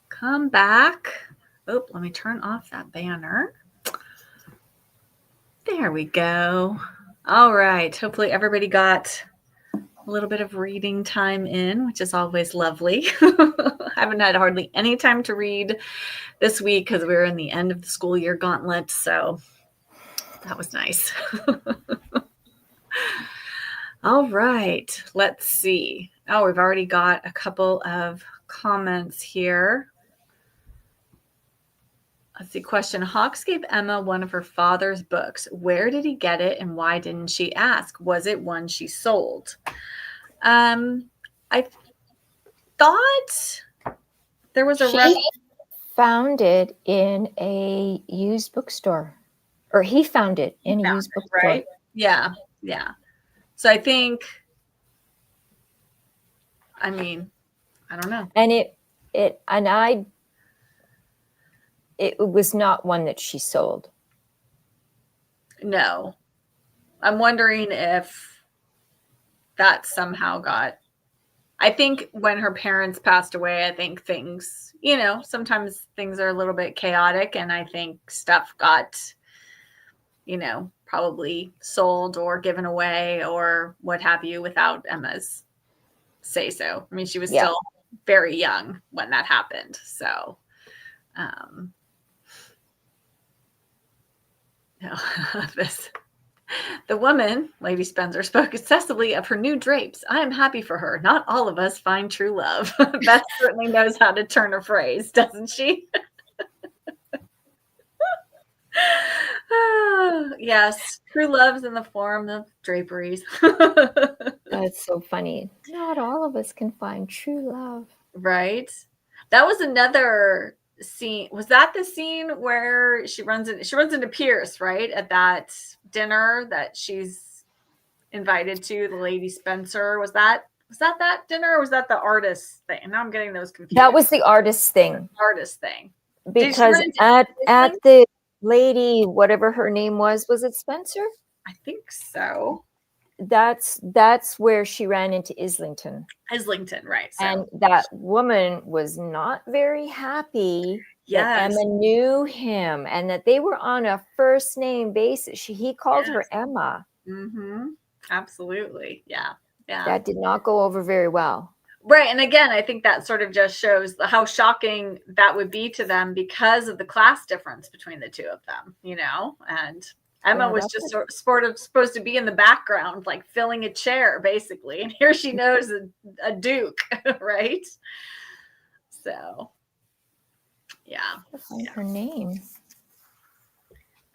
come back. Oh, let me turn off that banner. There we go. All right. Hopefully everybody got a little bit of reading time in, which is always lovely. I haven't had hardly any time to read this week because we're in the end of the school year gauntlet. So that was nice. All right, let's see. Oh, we've already got a couple of comments here. Let's see. Question. Hawks gave Emma one of her father's books. Where did he get it and why didn't she ask? Was it one she sold? I thought there was She found it in a used bookstore. Or he found it in a used bookstore. Right? Yeah. Yeah. So I think, I mean, I don't know. And it was not one that she sold. No. I'm wondering if that somehow got, I think when her parents passed away, I think things, sometimes things are a little bit chaotic, and I think stuff got, probably sold or given away or what have you without Emma's say so. I mean, she was still very young when that happened. So, the woman, Lady Spencer, spoke excessively of her new drapes. I am happy for her. Not all of us find true love. Beth certainly knows how to turn a phrase, doesn't she? Yes, true love's in the form of draperies. That's so funny. Not all of us can find true love. Right? That was another scene. Was that the scene where she runs into Pierce, right? At that dinner that she's invited to, the Lady Spencer. Was that dinner, or was that the artist thing? Now I'm getting those confused. That was the artist thing. Because at the lady, whatever her name was it Spencer? I think so. That's where she ran into Islington. Right. So. And that woman was not very happy that Emma knew him and that they were on a first name basis. He called her Emma. Mm-hmm. Absolutely. Yeah. Yeah. That did not go over very well. Right. And again, I think that sort of just shows how shocking that would be to them because of the class difference between the two of them, and Emma was just sort of supposed to be in the background, like filling a chair, basically. And here she knows a duke, right? So, yeah. Her name.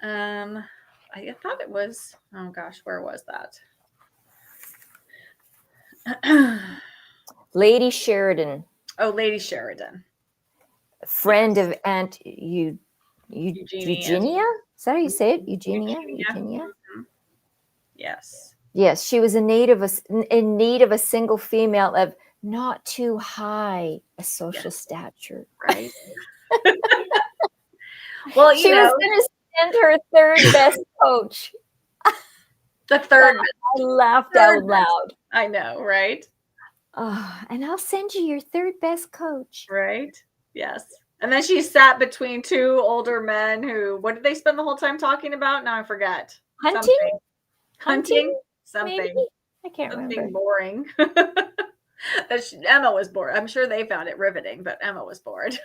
I thought it was, oh gosh, where was that? Lady Sheridan. Oh, Lady Sheridan. Friend of Aunt Eugenia? Is that how you say it? Eugenia? Mm-hmm. Yes. Yes, she was in need of a single female of not too high a social stature. Right. Well, she was going to send her third best coach. The third. I laughed out loud. I know, right? Oh, and I'll send you your third best coach. Right. Yes. And then she sat between two older men who, what did they spend the whole time talking about? Now I forget. Hunting? Something. Maybe? I can't remember. Boring. Emma was bored. I'm sure they found it riveting, but Emma was bored.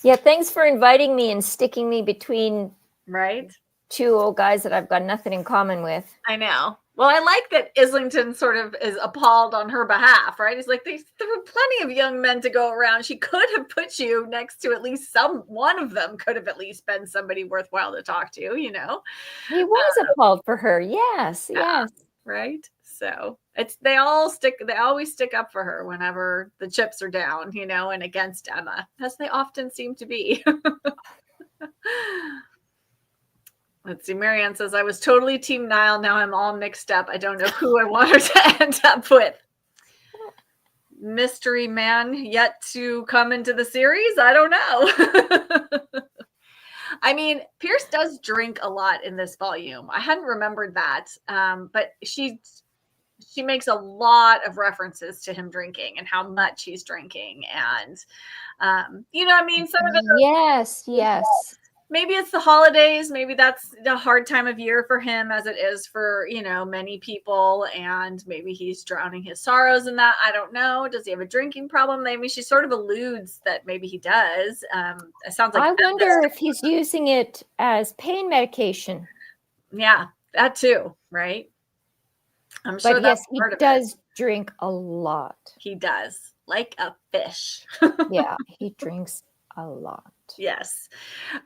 Yeah, thanks for inviting me and sticking me between two old guys that I've got nothing in common with. I know. Well, I like that Islington sort of is appalled on her behalf, right? He's like, there were plenty of young men to go around. She could have put you next to at least one of them could have at least been somebody worthwhile to talk to, He was appalled for her. Yes. Right. So they always stick up for her whenever the chips are down, and against Emma, as they often seem to be. Let's see. Marianne says, I was totally Team Niall. Now I'm all mixed up. I don't know who I want her to end up with. Mystery man yet to come into the series? I don't know. I mean, Pierce does drink a lot in this volume. I hadn't remembered that. But she makes a lot of references to him drinking and how much he's drinking. And, some of it. Yes. maybe it's the holidays. Maybe that's the hard time of year for him, as it is for, many people. And maybe he's drowning his sorrows in that. I don't know. Does he have a drinking problem? Maybe she sort of alludes that maybe he does. It sounds like I wonder if he's using it as pain medication. Yeah, that too, right? I'm sure But that's yes, he part of does drink a lot. He does, like a fish. Yeah, he drinks a lot. Yes.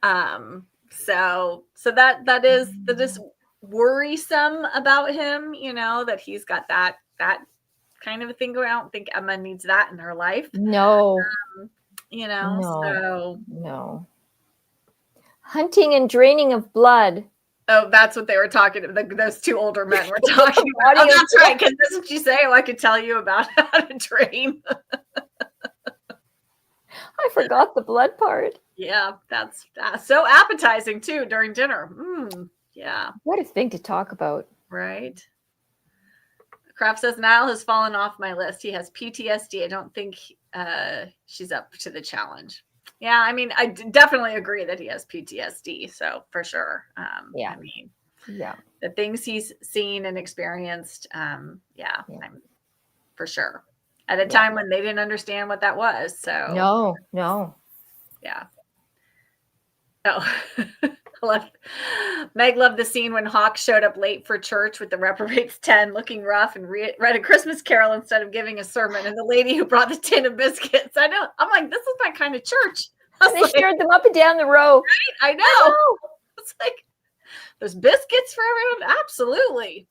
So that is worrisome about him, that he's got that kind of a thing going on. I don't think Emma needs that in her life. No. No. Hunting and draining of blood. Oh, that's what they were talking about. Those two older men were talking about. Oh, that's right. Because doesn't she say, I could tell you about how to drain? I forgot the blood part. Yeah, that's so appetizing too during dinner. Yeah. What a thing to talk about. Right. Kraft says Niall has fallen off my list. He has PTSD. I don't think she's up to the challenge. Yeah, I mean, I definitely agree that he has PTSD. So for sure. Yeah. I mean, yeah, the things he's seen and experienced. I'm for sure at a time when they didn't understand what that was. So no. Yeah. Oh, Meg loved the scene when Hawk showed up late for church with the reprobates 10 looking rough and read a Christmas carol instead of giving a sermon. And the lady who brought the tin of biscuits. I know. I'm like, this is my kind of church. And they shared them up and down the row. Right? I know. It's like, there's biscuits for everyone. Absolutely.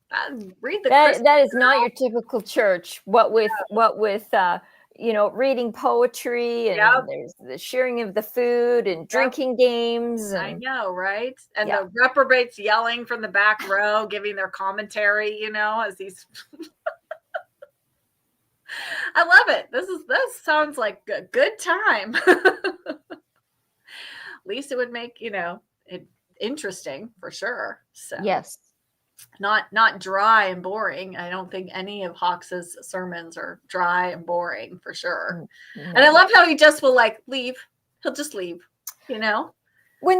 Read the that is not your typical church. What with reading poetry and there's the sharing of the food and drinking games. And, I know, right? And the reprobates yelling from the back row, giving their commentary, as these. I love it. This sounds like a good time. At least it would make, it interesting for sure. So yes. Not dry and boring. I don't think any of Hawks's sermons are dry and boring for sure. No. And I love how he just will leave. He'll just leave, When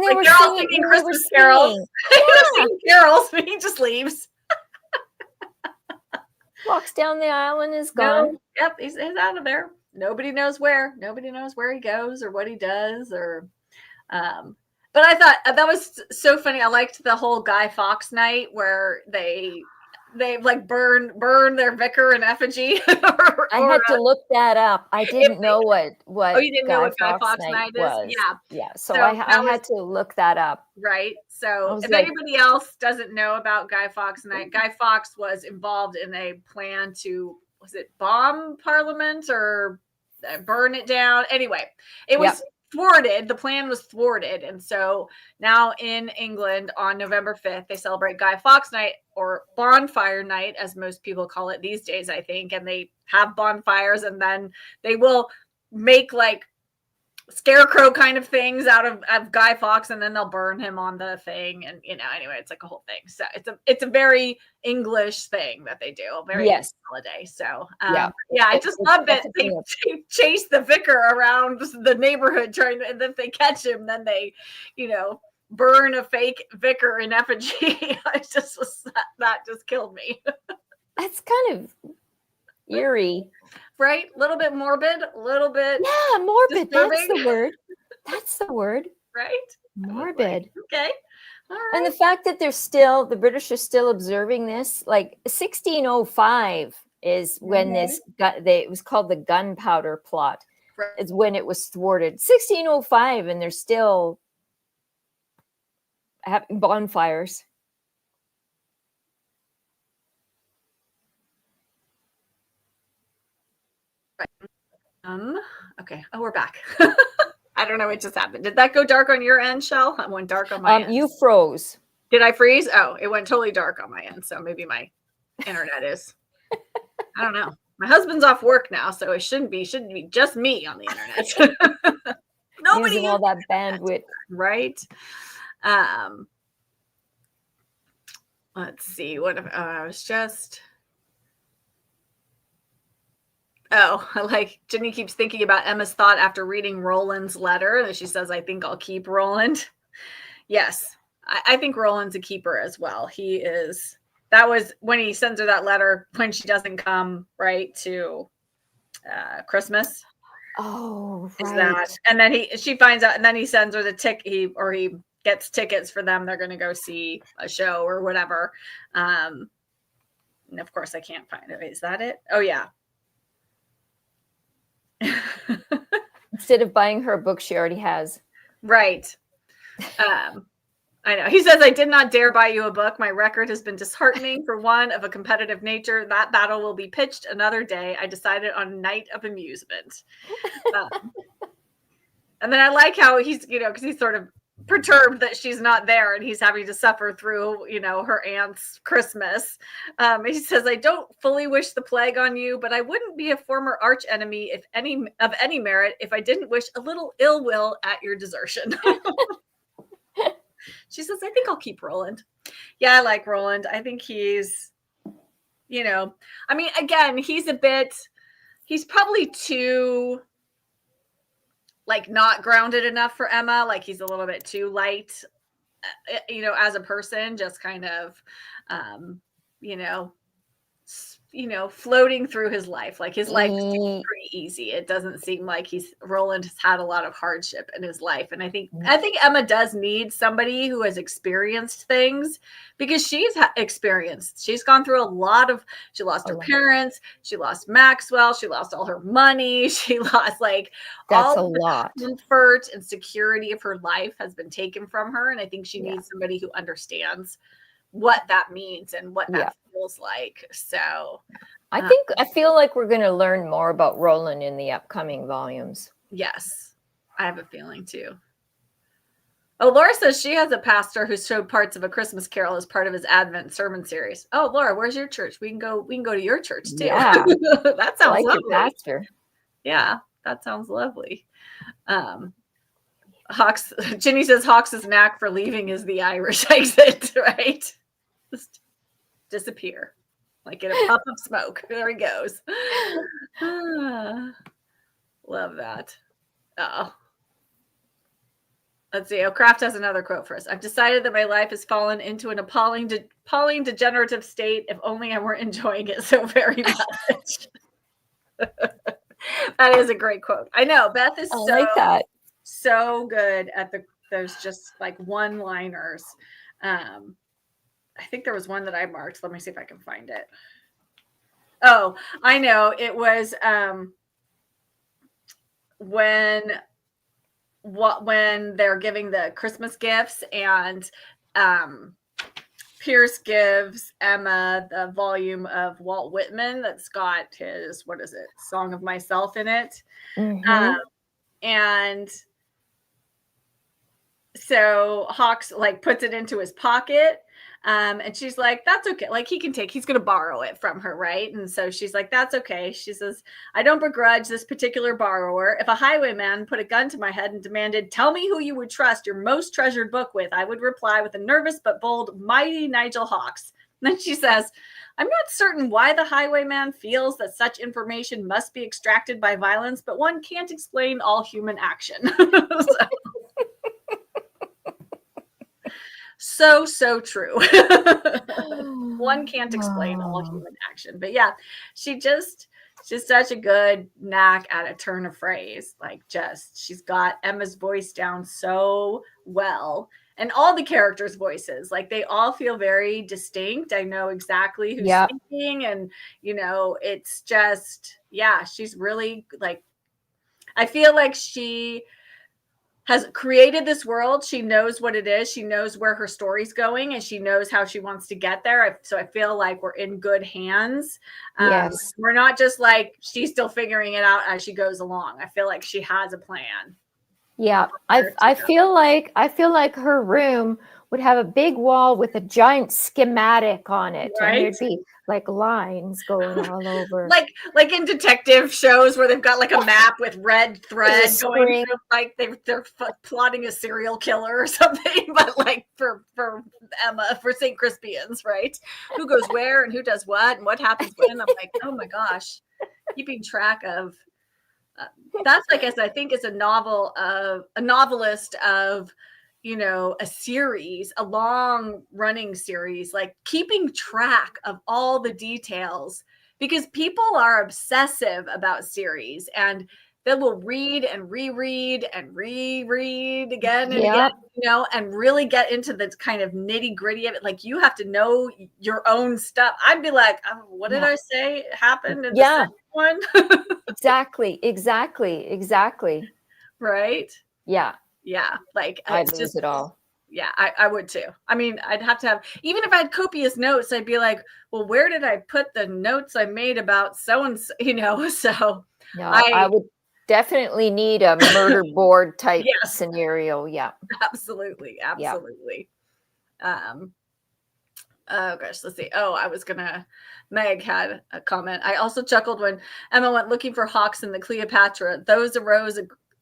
they were singing Christmas carols. They were singing carols, but he just leaves. Walks down the aisle and is gone. No, yep, he's out of there. Nobody knows where. Nobody knows where he goes or what he does or but I thought that was so funny. I liked the whole Guy Fawkes night where they burn their vicar in effigy. I had to look that up. I didn't know what you didn't know what Guy Fawkes night was. Yeah. So I had to look that up. Right. So if anybody else doesn't know about Guy Fawkes night, Guy Fawkes was involved in a plan to bomb Parliament or burn it down? Anyway, it was thwarted. The plan was thwarted. And so now in England on November 5th, they celebrate Guy Fawkes night or bonfire night, as most people call it these days, I think. And they have bonfires and then they will make scarecrow kind of things out of Guy Fawkes and then they'll burn him on the thing. And, anyway, it's like a whole thing. So it's a very English thing that they do, a very holiday. So, I just love that they chase the vicar around the neighborhood and if they catch him, then they, burn a fake vicar in effigy. That just killed me. That's kind of eerie. Right? A little bit morbid, a little bit. Yeah, morbid. Disturbing. That's the word. Right? Morbid. Okay. All right. And the fact that the British are still observing this, 1605 is when it was called the Gunpowder Plot. Right. It's when it was thwarted. 1605, and they're still having bonfires. Okay. Oh, we're back. I don't know what just happened. Did that go dark on your end, Shell? I went dark on my end. You froze. Did I freeze? Oh, it went totally dark on my end. So maybe my internet is. I don't know. My husband's off work now, so it shouldn't be just me on the internet. Nobody using all that bandwidth. Right. Let's see. What if I was just. Oh, Jenny keeps thinking about Emma's thought after reading Roland's letter. And she says, I think I'll keep Roland. Yes. I think Roland's a keeper as well. He is. That was when he sends her that letter when she doesn't come, right, to Christmas. Oh, right. Is that, and then she finds out, and then he sends her the he gets tickets for them. They're going to go see a show or whatever. And of course, I can't find it. Is that it? Oh, yeah. Instead of buying her a book she already has. Right. I know. He says, I did not dare buy you a book. My record has been disheartening for one of a competitive nature. That battle will be pitched another day. I decided on a night of amusement. And then I like how he's, because he's sort of perturbed that she's not there and he's having to suffer through, her aunt's Christmas. He says, I don't fully wish the plague on you, but I wouldn't be a former arch enemy of any merit if I didn't wish a little ill will at your desertion. She says, I think I'll keep Roland. Yeah, I like Roland. I think he's, again, he's probably too, not grounded enough for Emma. Like he's a little bit too light, as a person, just kind of, floating through his life. Like his life is pretty easy. It doesn't seem like Roland has had a lot of hardship in his life. And I think Emma does need somebody who has experienced things, because she's experienced. She's gone through she lost her parents. She lost Maxwell. She lost all her money. She lost all the comfort and security of her life has been taken from her. And I think she needs somebody who understands what that means and what that feels like. So I feel like we're going to learn more about Roland in the upcoming volumes. Yes, I have a feeling too. Oh, Laura says she has a pastor who showed parts of A Christmas Carol as part of his Advent sermon series. Oh, Laura, where's your church? We can go to your church too. Yeah. That sounds lovely. Your pastor. Yeah, that sounds lovely. Ginny says Hawks' knack for leaving is the Irish exit, right? Just disappear like in a puff of smoke. There he goes. Love that. Oh, let's see. Kraft has another quote for us. I've decided that my life has fallen into an appalling degenerative state. If only I weren't enjoying it so very much. That is a great quote. I know Beth is so good at those just one-liners. I think there was one that I marked. Let me see if I can find it. Oh, I know. It was when they're giving the Christmas gifts and Pierce gives Emma the volume of Walt Whitman that's got his, Song of Myself in it. Mm-hmm. And so Hawks puts it into his pocket. And she's like, that's okay. He's going to borrow it from her. Right. And so she's like, that's okay. She says, I don't begrudge this particular borrower. If a highwayman put a gun to my head and demanded, tell me who you would trust your most treasured book with, I would reply with a nervous but bold, mighty Nigel Hawks. And then she says, I'm not certain why the highwayman feels that such information must be extracted by violence, but one can't explain all human action. So true. One can't explain all human action. But yeah, she's such a good knack at a turn of phrase. She's got Emma's voice down so well. And all the characters' voices, they all feel very distinct. I know exactly who's speaking. And, it's just, she's really I feel like she has created this world. She knows what it is. She knows where her story's going and she knows how she wants to get there. So I feel like we're in good hands. Yes. We're not just she's still figuring it out as she goes along. I feel like she has a plan. Yeah. I feel like her room would have a big wall with a giant schematic on it. Right? And there'd be lines going all over. like in detective shows where they've got a map with red thread going through, they're plotting a serial killer or something, but for Emma, for St. Crispian's, right? Who goes where and who does what and what happens when. I'm like, oh my gosh, keeping track of that's I think is a novelist of a series, a long running series, like keeping track of all the details, because people are obsessive about series and they will read and reread and reread again and again, and really get into the kind of nitty gritty of it. Like you have to know your own stuff. I'd be like, oh, what did I say happened in the second one? Exactly. Right? Yeah. Like I'd lose it all. Yeah, I would too. I mean, I'd have to have, even if I had copious notes, I'd be like, well, where did I put the notes I made about so-and-so, so. No, I would definitely need a murder board type scenario. Yeah. Absolutely. Oh gosh, let's see. Meg had a comment. I also chuckled when Emma went looking for hawks in the Cleopatra.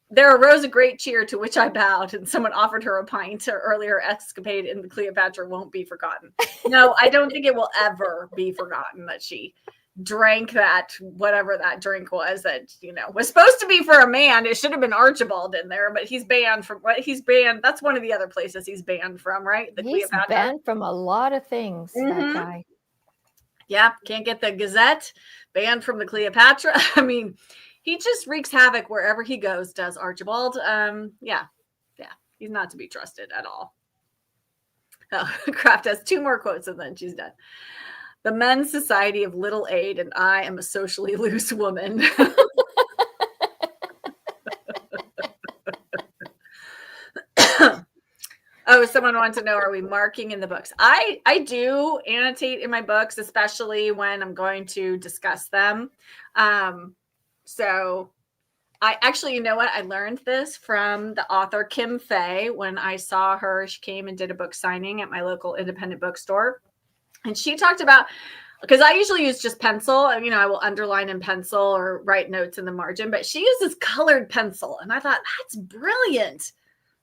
There arose a great cheer, to which I bowed, and someone offered her a pint. Her earlier escapade in the Cleopatra won't be forgotten. No, I don't think it will ever be forgotten that she drank that, whatever that drink was that, was supposed to be for a man. It should have been Archibald in there, but he's banned from what he's banned. That's one of the other places he's banned from, right? He's banned from a lot of things, that guy. Yeah, can't get the Gazette, banned from the Cleopatra. I mean, he just wreaks havoc wherever he goes, does Archibald. Yeah, he's not to be trusted at all. Oh, Kraft has 2 more quotes and then she's done. The Men's Society of Little Aid, and I am a socially loose woman. Oh, someone wants to know, are we marking in the books? I do annotate in my books, especially when I'm going to discuss them. So I actually, you know what? I learned this from the author Kim Fay when I saw her. She came and did a book signing at my local independent bookstore. And she talked about, because I usually use just pencil, I will underline in pencil or write notes in the margin, but she uses colored pencil. And I thought, that's brilliant.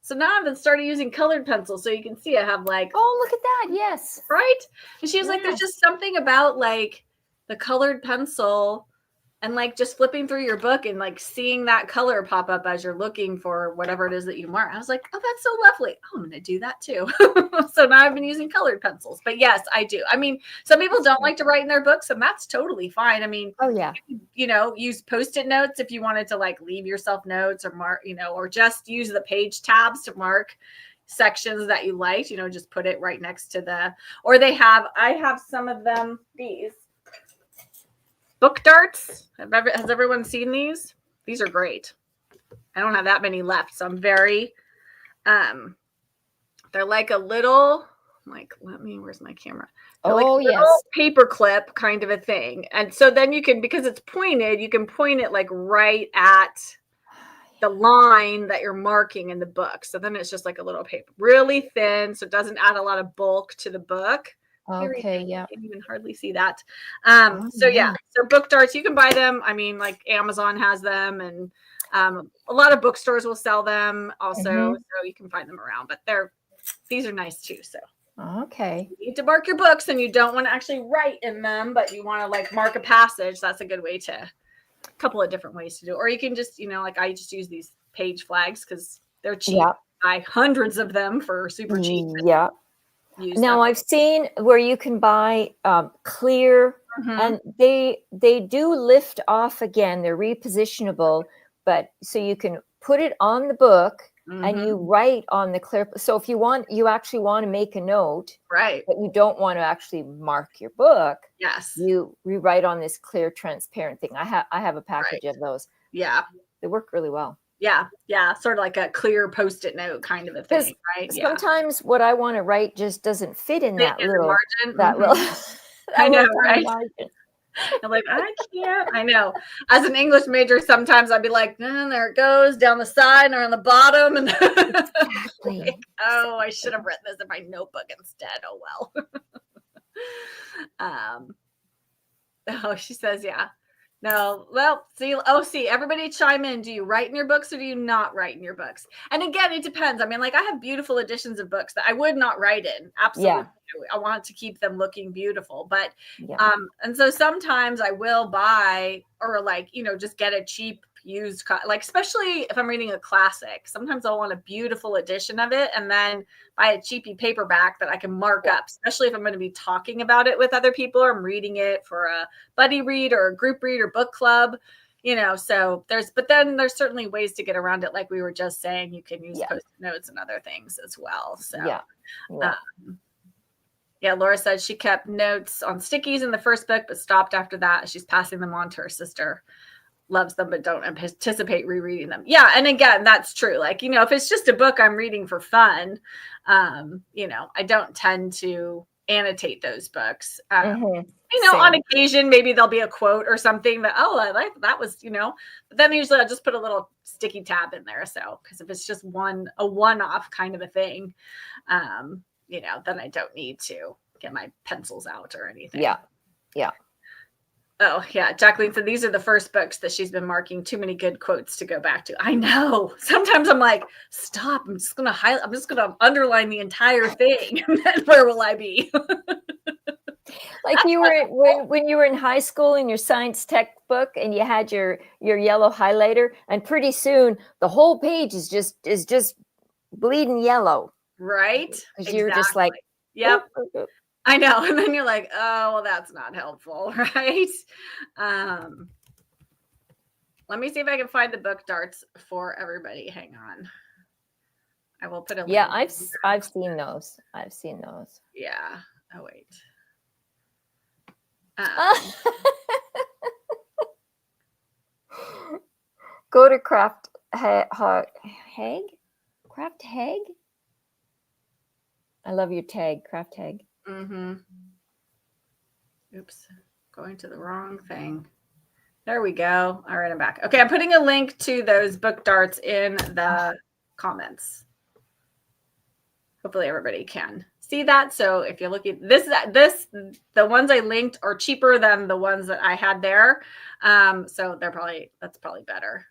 So now I've been started using colored pencil. So you can see I have like, oh, look at that. Yes. Right. And she was like, there's just something about like the colored pencil and like just flipping through your book and like seeing that color pop up as you're looking for whatever it is that you mark. I was like, oh, that's so lovely. Oh, I'm going to do that too. So now I've been using colored pencils. But yes, I do. I mean, some people don't like to write in their books, and that's totally fine. I mean, use Post-it notes if you wanted to like leave yourself notes or mark, or just use the page tabs to mark sections that you liked, just put it right next to I have some of them, these book darts. Has everyone seen these? These are great. I don't have that many left, so I'm very, they're like a little, where's my camera? They're like a little paper clip kind of a thing. And so then you can, because it's pointed, you can point it like right at the line that you're marking in the book. So then it's just like a little paper, really thin, so it doesn't add a lot of bulk to the book. Okay, yeah. I can't even hardly see that. So book darts, you can buy them. I mean, like Amazon has them, and a lot of bookstores will sell them also. So you can find them around, but these are nice too. So okay, you need to mark your books, and you don't want to actually write in them, but you want to like mark a passage. That's a good way to, a couple of different ways to do it. Or you can just, like I just use these page flags because they're cheap. Buy hundreds of them for super cheap. Yeah. Now I've seen where you can buy clear, and they do lift off again. They're repositionable, but so you can put it on the book and you write on the clear. So if you actually want to make a note, right, but you don't want to actually mark your book, yes, you rewrite on this clear transparent thing. I have a package of those. Yeah, they work really well. Yeah, sort of like a clear Post-it note kind of a thing, right? Sometimes what I want to write just doesn't fit in that little margin. That little. I know, right? I'm like, I can't. I know. As an English major, sometimes I'd be like, there it goes down the side or on the bottom, and exactly. Oh, I should have written this in my notebook instead. Oh well. Oh, she says, yeah. No, well, see, everybody chime in. Do you write in your books or do you not write in your books? And again, it depends. I mean, like I have beautiful editions of books that I would not write in. Absolutely. Yeah. I want to keep them looking beautiful. But, and so sometimes I will buy or like, just get a cheap, used, like, especially if I'm reading a classic. Sometimes I'll want a beautiful edition of it and then buy a cheapy paperback that I can mark up, especially if I'm going to be talking about it with other people or I'm reading it for a buddy read or a group read or book club, so but then there's certainly ways to get around it. Like we were just saying, you can use Post-it notes and other things as well. So, Laura said she kept notes on stickies in the first book, but stopped after that. She's passing them on to her sister. Loves them, but don't anticipate rereading them. Yeah. And again, that's true. Like, if it's just a book I'm reading for fun, I don't tend to annotate those books. On occasion, maybe there'll be a quote or something that, I like that was, but then usually I'll just put a little sticky tab in there. So, because if it's just a one-off kind of a thing, then I don't need to get my pencils out or anything. Yeah. Yeah. Oh, yeah. Jacqueline said these are the first books that she's been marking. Too many good quotes to go back to. I know. Sometimes I'm like, stop. I'm just going to underline the entire thing. And then where will I be? Like you were when you were in high school in your science textbook and you had your yellow highlighter, and pretty soon the whole page is just bleeding yellow. Right? Because you're just like, yep. I know. And then you're like, oh, well, that's not helpful, right? Let me see if I can find the book darts for everybody. Hang on. I will put a link. Yeah, I've seen those. I've seen those. Yeah. Oh, wait. Go to Craft Hag. Craft Hag? I love your tag, Craft Hag. Mm-hmm. Oops. Going to the wrong thing. There we go. All right, I'm back. Okay, I'm putting a link to those book darts in the comments. Hopefully everybody can see that. So if you're looking, the ones I linked are cheaper than the ones that I had there. So that's probably better.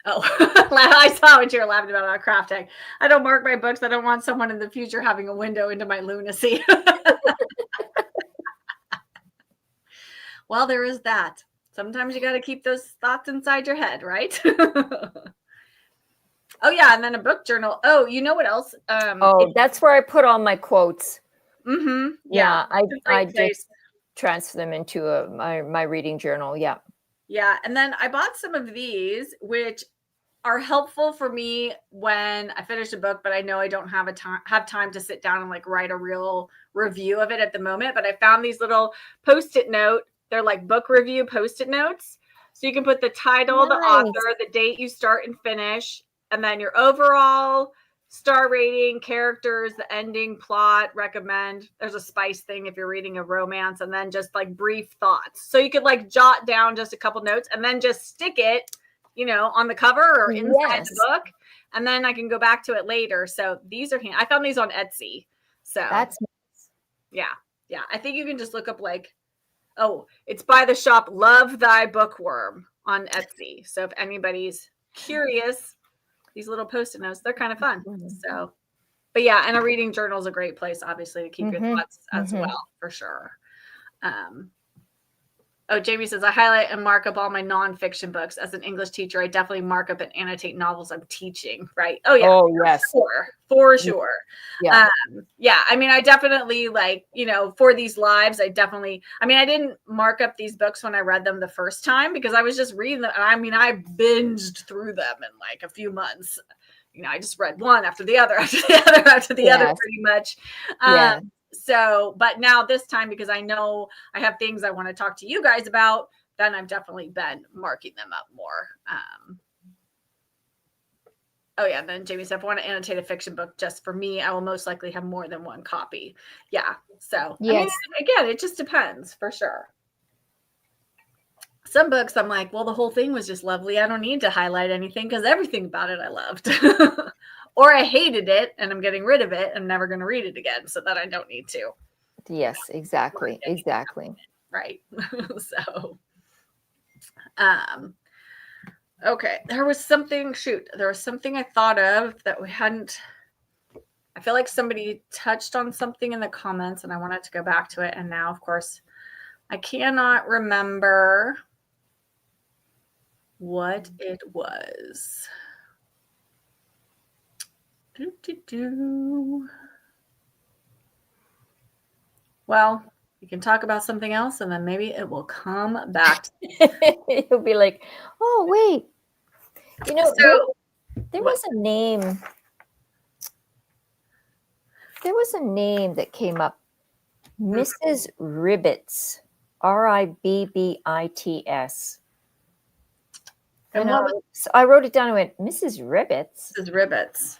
I saw what you were laughing about Craft Egg. I don't mark my books. I don't want someone in the future having a window into my lunacy. Well, there is that. Sometimes you got to keep those thoughts inside your head, right? Oh, yeah. And then a book journal. Oh, you know what else? That's where I put all my quotes. Mm-hmm. Yeah. I just transfer them into my reading journal. Yeah. Yeah. And then I bought some of these, which are helpful for me when I finish a book, but I know I don't have time to sit down and like write a real review of it at the moment. But I found these little Post-it note. They're like book review Post-it notes. So you can put the title, the author, the date you start and finish, and then your overall star rating, characters, the ending, plot, recommend. There's a spice thing if you're reading a romance, and then just like brief thoughts. So you could like jot down just a couple notes and then just stick it, on the cover or inside the book. And then I can go back to it later. So these are I found these on Etsy. So that's nice. Yeah. Yeah. I think you can just look up it's by the shop Love Thy Bookworm on Etsy. So if anybody's curious, these little Post-it notes, they're kind of fun. So, but yeah, and a reading journal is a great place, obviously, to keep your thoughts as well, for sure. Jamie says, I highlight and mark up all my nonfiction books. As an English teacher, I definitely mark up and annotate novels I'm teaching, right? Oh, yeah. Oh, yes. For sure. Yeah. I mean, I definitely for these lives, I didn't mark up these books when I read them the first time because I was just reading them. I mean, I binged through them in like a few months. I just read one after the other, after the other, pretty much. So, but now this time, because I know I have things I want to talk to you guys about, then I've definitely been marking them up more. And then Jamie said, if I want to annotate a fiction book just for me, I will most likely have more than one copy. Yeah. So, yes. Again, it just depends for sure. Some books I'm like, well, the whole thing was just lovely. I don't need to highlight anything because everything about it I loved. Or I hated it and I'm getting rid of it. I'm never going to read it again so that I don't need to. Yes, exactly. Exactly. Right. So, okay. There was something I thought of that we hadn't. I feel like somebody touched on something in the comments and I wanted to go back to it. And now, of course, I cannot remember. what it was. Do. Well, we can talk about something else, and then maybe it will come back. You'll be like, oh, wait. You know, So, there was a name. There was a name that came up. Mrs. Ribbits. Ribbits. And I wrote it down and went, Mrs. Ribbits? Mrs. Ribbits.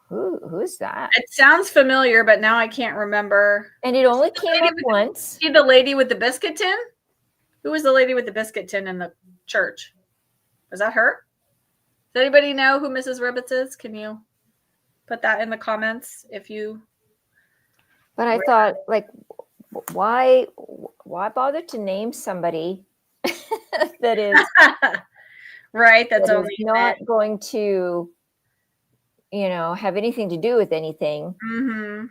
Who's that? It sounds familiar, but now I can't remember. And it only came up once. See the lady with the biscuit tin? Who was the lady with the biscuit tin in the church? Was that her? Does anybody know who Mrs. Ribbits is? Can you put that in the comments if you... But I thought, like, why bother to name somebody that is right? That's that only is not going to, have anything to do with anything. Mm-hmm.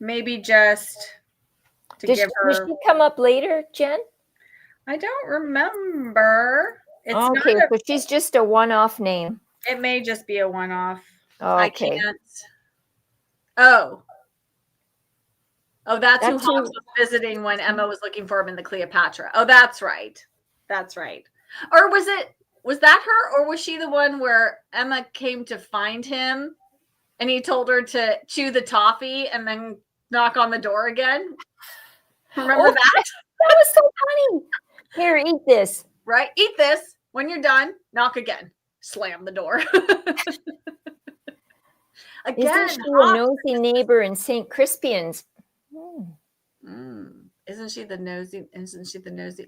Maybe just to give her. Does she come up later, Jen? I don't remember. It's okay, not so she's just a one-off name. It may just be a one-off. Okay. I can't. Oh, that's who Hawks was visiting when Emma was looking for him in the Cleopatra. Oh, that's right. That's right. Or was that her, or was she the one where Emma came to find him and he told her to chew the toffee and then knock on the door again? Remember that? That was so funny. Here, eat this. Right? Eat this. When you're done, knock again. Slam the door. Again, isn't she a nosy neighbor in St. Crispian's? Isn't she the nosy? Is she the nosy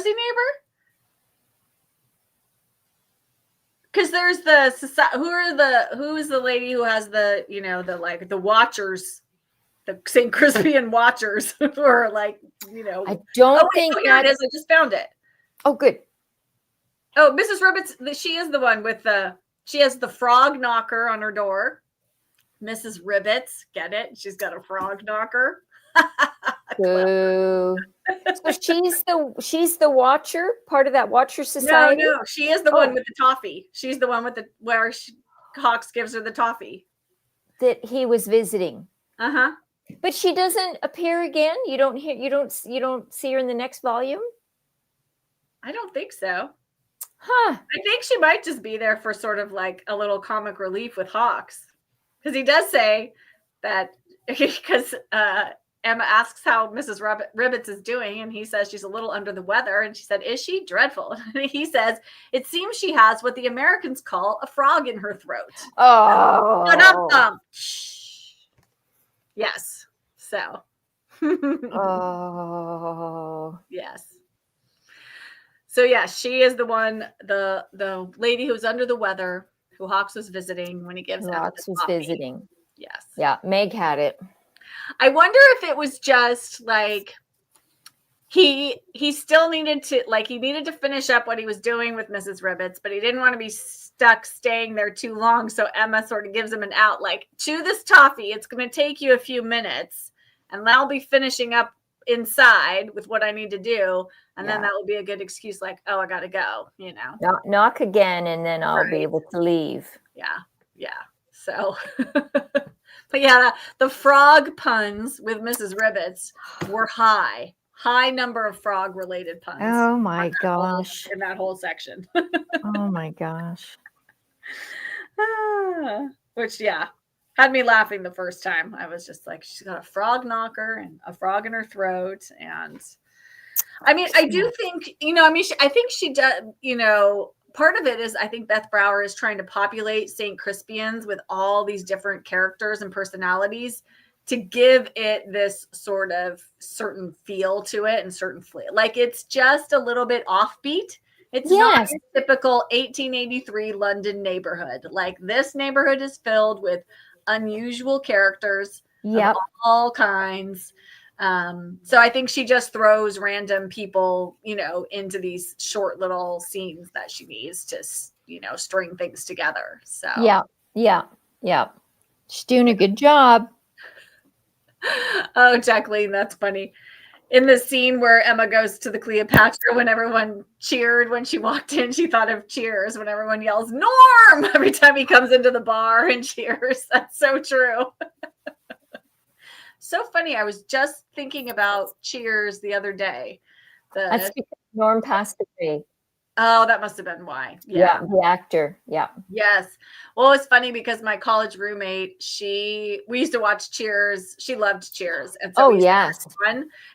neighbor? Because there's who is the lady who has the the watchers, the St. Crispian watchers who are like, I don't think here it is. I just found it. Oh, good. Oh, Mrs. Ribbits, she is the one with she has the frog knocker on her door. Mrs. Ribbits, get it? She's got a frog knocker. So she's the watcher, part of that watcher society. No, she is the one with the toffee. She's the one with where Hawks gives her the toffee that he was visiting. But she doesn't appear again. You don't see her in the next volume. I don't think so. Huh. I think she might just be there for sort of like a little comic relief with Hawks, because he does say that because Emma asks how Mrs. Ribbits is doing, and he says she's a little under the weather, and she said, "Is she? Dreadful." And he says, "It seems she has what the Americans call a frog in her throat." Oh. Yes. So. Oh. Yes. So yes, she is the one, the lady who's under the weather, who Hawks was visiting when he gives Emma Hawks was visiting. Yes. Yeah, Meg had it. I wonder if it was just like he still needed to, like, he needed to finish up what he was doing with Mrs. Ribbits, but he didn't want to be stuck staying there too long. So Emma sort of gives him an out, like, chew this toffee. It's going to take you a few minutes, and I'll be finishing up inside with what I need to do. And then that will be a good excuse, like, oh, I got to go, Knock again, and then I'll be able to leave. Yeah. So, but yeah, the frog puns with Mrs. Ribbits were high number of frog related puns. Oh my gosh. In that whole section. Oh my gosh. Which, had me laughing the first time. I was just like, she's got a frog knocker and a frog in her throat. And I mean, I do think, I think she does, part of it is, I think Beth Brower is trying to populate St. Crispian's with all these different characters and personalities to give it this sort of certain feel to it and certain flair. Like, it's just a little bit offbeat. It's not a typical 1883 London neighborhood. Like, this neighborhood is filled with unusual characters of all kinds. So I think she just throws random people, into these short little scenes that she needs to, string things together. So yeah. She's doing a good job. Oh, Jacqueline, that's funny. In the scene where Emma goes to the Cleopatra, when everyone cheered when she walked in, she thought of Cheers when everyone yells Norm every time he comes into the bar and cheers. That's so true. So funny. I was just thinking about Cheers the other day. That's because Norm passed away. Oh, that must have been why. Yeah, the actor. Yeah. Yes. Well, it's funny because my college roommate, we used to watch Cheers. She loved Cheers. And so yes.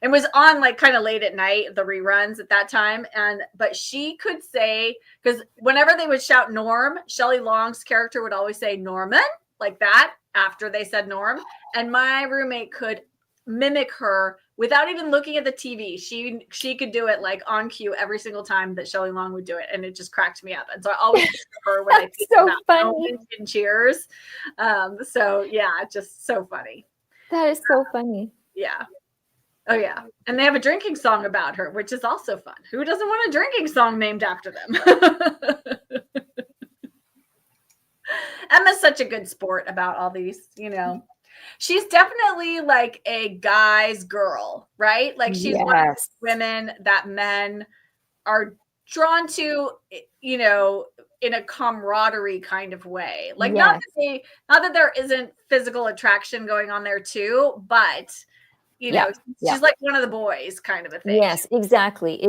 It was on like kind of late at night, the reruns at that time. But she could say, because whenever they would shout Norm, Shelley Long's character would always say Norman, like that, after they said Norm. And my roommate could mimic her without even looking at the TV. She could do it like on cue every single time that Shelley Long would do it, and it just cracked me up. And so I always think of her when I think so about funny and Cheers. So yeah, just so funny. That is so funny. Yeah. Oh yeah, and they have a drinking song about her, which is also fun. Who doesn't want a drinking song named after them? Emma's such a good sport about all these, She's definitely like a guy's girl, right? Like she's one of those women that men are drawn to, in a camaraderie kind of way. Like not that there isn't physical attraction going on there too, but she's like one of the boys kind of a thing. Yes, exactly.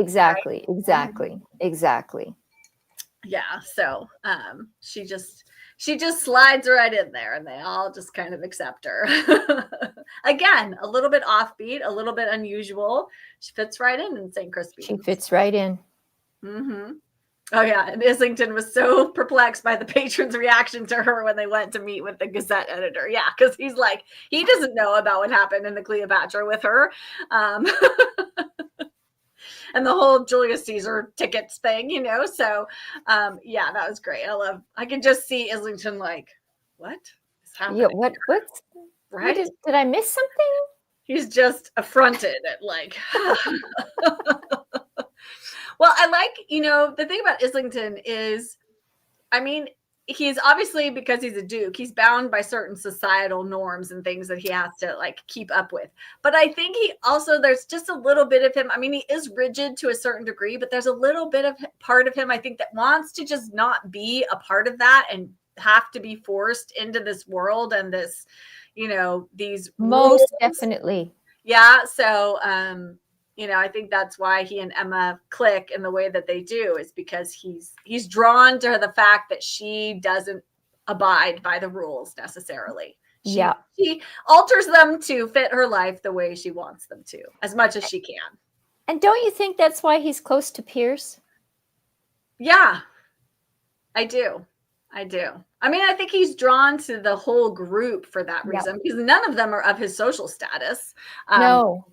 Yeah. So she just slides right in there and they all just kind of accept her. Again, a little bit offbeat, a little bit unusual. She fits right in St. Crispian. She fits right in. Mm-hmm. Oh, yeah. And Islington was so perplexed by the patrons' reaction to her when they went to meet with the Gazette editor. Yeah, because he's like, he doesn't know about what happened in the Cleopatra with her. And the whole Julius Caesar tickets thing, So, yeah, that was great. I can just see Islington like, what is happening? Yeah, what's right? Did I miss something? He's just affronted at like. Well, I like, the thing about Islington is, he's obviously, because he's a duke, he's bound by certain societal norms and things that he has to like keep up with. But I think there's just a little bit of him. He is rigid to a certain degree, but there's a little bit of part of him, I think, that wants to just not be a part of that and have to be forced into this world and this, these most rules. Definitely. Yeah. So, I think that's why he and Emma click in the way that they do, is because he's drawn to the fact that she doesn't abide by the rules necessarily. She alters them to fit her life the way she wants them to, as much as she can. And don't you think that's why he's close to Pierce? Yeah, I do. I think he's drawn to the whole group for that reason, because none of them are of his social status. No.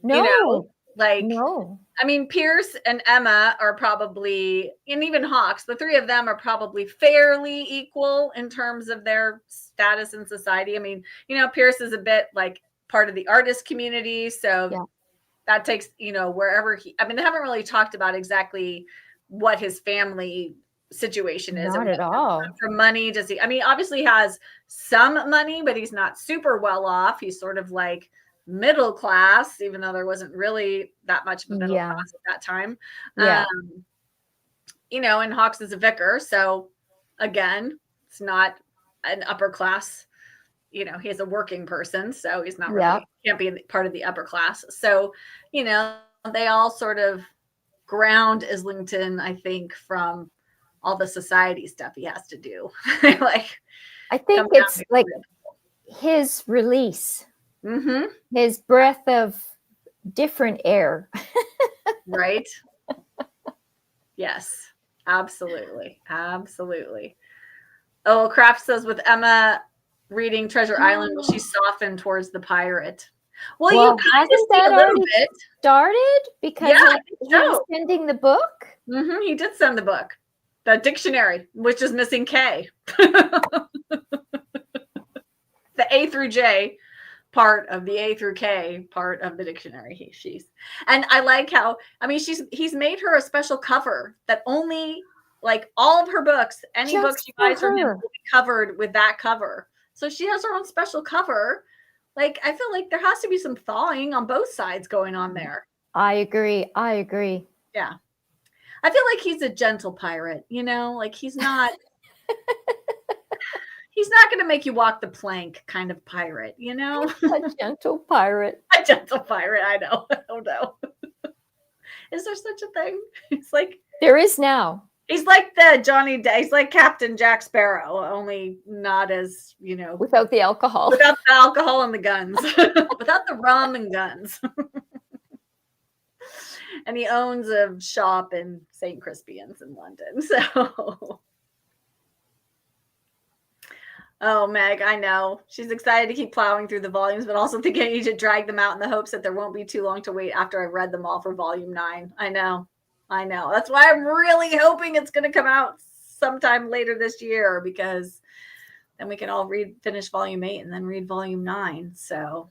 Pierce and Emma are probably, and even Hawks, the three of them are probably fairly equal in terms of their status in society. Pierce is a bit like part of the artist community. So that takes, wherever they haven't really talked about exactly what his family situation is. Not at all. For money, does he? Obviously he has some money, but he's not super well off. He's sort of like middle class, even though there wasn't really that much of a middle class at that time. And Hawks is a vicar, so again, it's not an upper class. He's a working person, so he's not really can't be part of the upper class. So, they all sort of ground Islington, I think, from all the society stuff he has to do. I think it's like his release. Mm-hmm. His breath of different air. Right? Yes, absolutely. Oh, Kraft says, with Emma reading Treasure Island, will she soften towards the pirate? Well, you kind of see a little bit. Started because he was sending the book. Mm-hmm, he did send the book, the dictionary, which is missing K. The A through J part of the A through K part of the dictionary. And I like how, he's made her a special cover that only, like, all of her books, any book she buys from him will be covered with that cover. So she has her own special cover. Like, I feel like there has to be some thawing on both sides going on there. I agree. I agree. Yeah. I feel like he's a gentle pirate, like he's not going to make you walk the plank kind of pirate, A gentle pirate. A gentle pirate. I know. I don't know. Is there such a thing? It's like there is now. He's like he's like Captain Jack Sparrow, only not as, without the alcohol. Without the alcohol and the guns. Without the rum and guns. And he owns a shop in St. Crispian's in London. So oh, Meg, I know. She's excited to keep plowing through the volumes, but also thinking I need to drag them out in the hopes that there won't be too long to wait after I've read them all for volume 9. I know. That's why I'm really hoping it's going to come out sometime later this year, because then we can all finish volume 8 and then read volume 9. So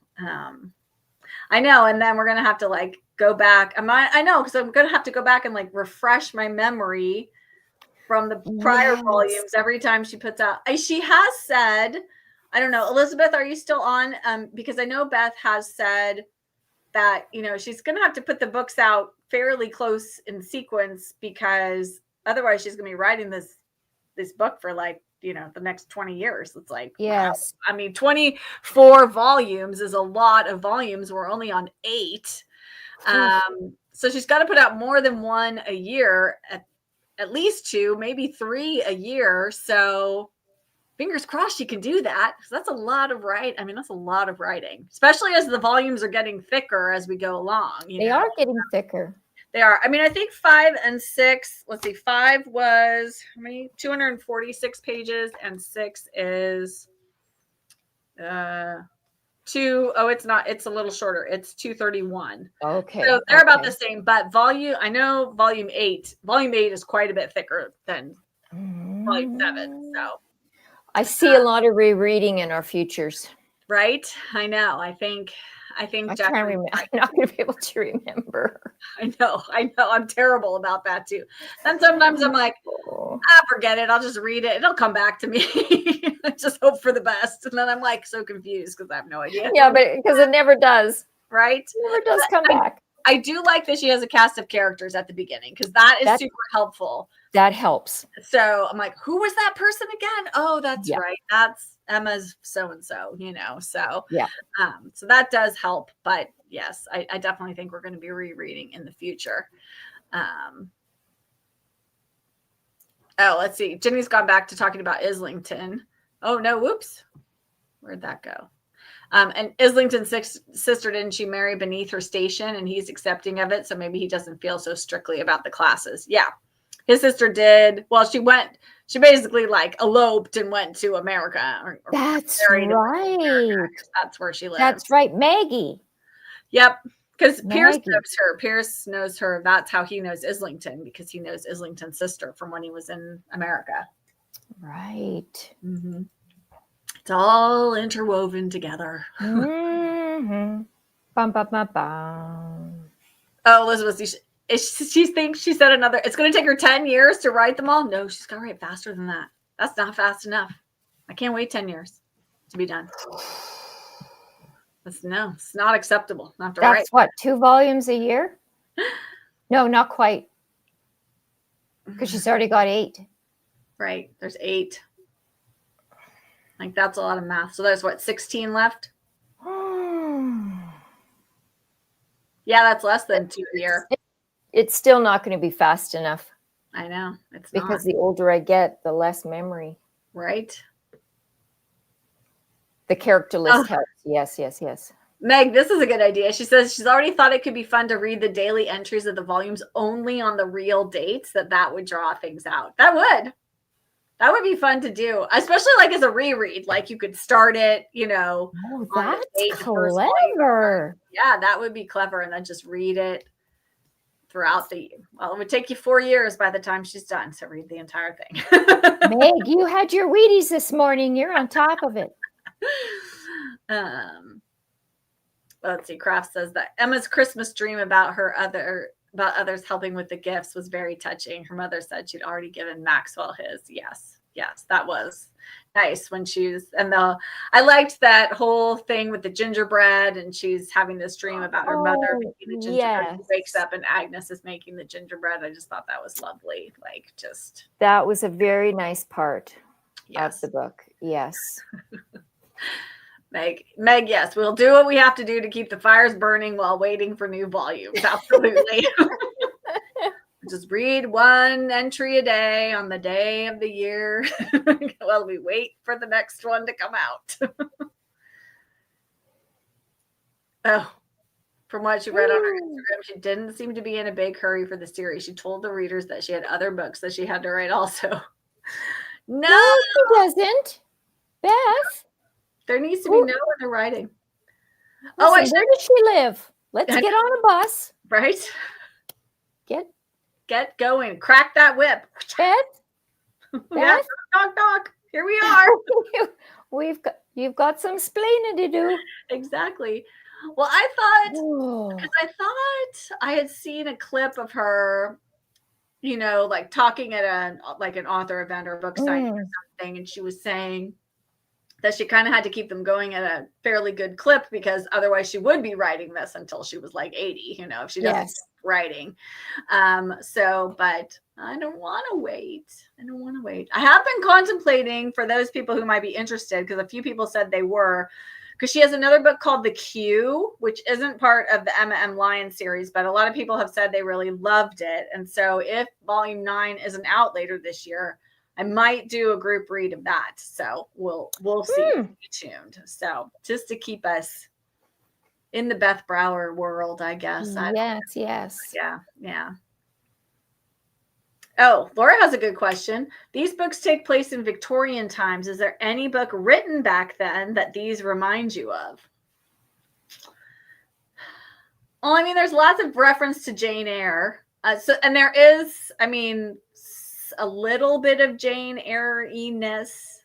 I know. And then we're going to have to go back. I know, because I'm going to have to go back and refresh my memory from the prior volumes every time she puts out. She has said, I don't know, Elizabeth, are you still on? Because I know Beth has said that, she's going to have to put the books out fairly close in sequence, because otherwise she's going to be writing this book for the next 20 years. It's yes. Wow. I mean, 24 volumes is a lot of volumes. We're only on 8. So she's got to put out more than one a year, at least 2, maybe 3 a year. So fingers crossed she can do that, because that's a lot of writing. I mean, that's a lot of writing, especially as the volumes are getting thicker as we go along. They are getting thicker. They are. I mean, I think 5 and 6, let's see, 5 was how many? 246 pages, and 6 is 2. Oh, it's not. It's a little shorter. It's 231. Okay. So they're about the same, but I know volume 8 is quite a bit thicker than volume 7. So I see a lot of rereading in our futures. Right? I know. I think Jack. I'm not going to be able to remember. I know. I'm terrible about that too. And sometimes I'm like, forget it. I'll just read it. It'll come back to me. I just hope for the best. And then I'm so confused because I have no idea. Yeah, but because it never does. Right? It never does come back. I do like that she has a cast of characters at the beginning, because that is super helpful. That helps. So I'm like, who was that person again? Oh, that's right. That's Emma's so-and-so, so yeah. So that does help. But yes, I definitely think we're going to be rereading in the future. Let's see. Jenny's gone back to talking about Islington. Oh no, whoops. Where'd that go? And Islington's sister, didn't she marry beneath her station, and he's accepting of it, so maybe he doesn't feel so strictly about the classes. Yeah. His sister did. Well, she basically eloped and went to America. That's right. That's where she lives. That's right. Maggie. Yep. Because Pierce knows her. Pierce knows her. That's how he knows Islington, because he knows Islington's sister from when he was in America. Right. Mm-hmm. It's all interwoven together. Mm-hmm. Bum, bum, bum, bum. Oh, Elizabeth, she thinks she said it's going to take her 10 years to write them all. No, she's got to write faster than that. That's not fast enough. I can't wait 10 years to be done. It's not acceptable. Not to That's what, 2 volumes a year? No, not quite. Because she's already got 8. Right. There's 8. That's a lot of math. So there's 16 left? Yeah, that's less than 2 a year. It's still not going to be fast enough. I know. It's because the older I get, the less memory. Right. The character list helps. Yes. Meg, this is a good idea. She says she's already thought it could be fun to read the daily entries of the volumes only on the real dates, that would draw things out. That would be fun to do, especially as a reread. You could start it, Oh, that's clever. Yeah, that would be clever. And then just read it throughout it would take you 4 years by the time she's done. So read the entire thing. Meg, you had your Wheaties this morning. You're on top of it. Let's see. Kraft says that Emma's Christmas dream about others helping with the gifts was very touching. Her mother said she'd already given Maxwell his. Yes, that was. nice when I liked that whole thing with the gingerbread, and she's having this dream about her mother making the gingerbread. Yes. She wakes up and Agnes is making the gingerbread. I just thought that was lovely. Like, just that was a very nice part yes. of the book. Yes. Meg, yes, we'll do what we have to do to keep the fires burning while waiting for new volumes. Absolutely. Just read one entry a day on the day of the year while we wait for the next one to come out. Oh, from what she read on her Instagram, she didn't seem to be in a big hurry for the series. She told the readers that she had other books that she had to write also. No, she doesn't. Beth. There needs to be no other writing. Listen, where does she live? Let's get on a bus. Right? Get going. Crack that whip. Beth? Yeah, knock. Here we are. You've got some splaining to do. Exactly. Well, I thought I had seen a clip of her, like talking at an author event or a book signing or something, and she was saying that she kind of had to keep them going at a fairly good clip because otherwise she would be writing this until she was like 80, if she doesn't stop writing. But I don't want to wait. I have been contemplating, for those people who might be interested, because a few people said they were, because she has another book called The Queue, which isn't part of the Emma M. Lyon series, but a lot of people have said they really loved it. And so if volume 9 isn't out later this year, I might do a group read of that. So we'll see. Stay tuned. So just to keep us in the Beth Brower world, I guess. Yes. Yeah. Oh, Laura has a good question. These books take place in Victorian times. Is there any book written back then that these remind you of? Well, I mean, there's lots of reference to Jane Eyre. And there is, a little bit of Jane Eyre-ness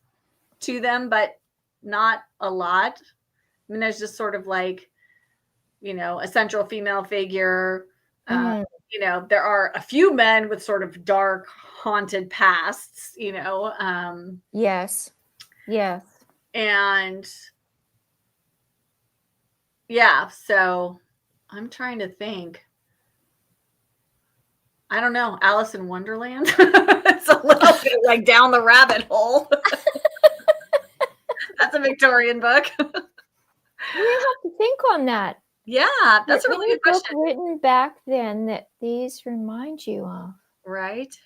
to them, but not a lot. I mean, there's just sort of like, a central female figure. There are a few men with sort of dark, haunted pasts, Yes. And yeah, so I'm trying to think. I don't know. Alice in Wonderland? It's a little bit like down the rabbit hole. That's a Victorian book. We have to think on that. Yeah, that's a really good question. Book written back then that these remind you of. Right.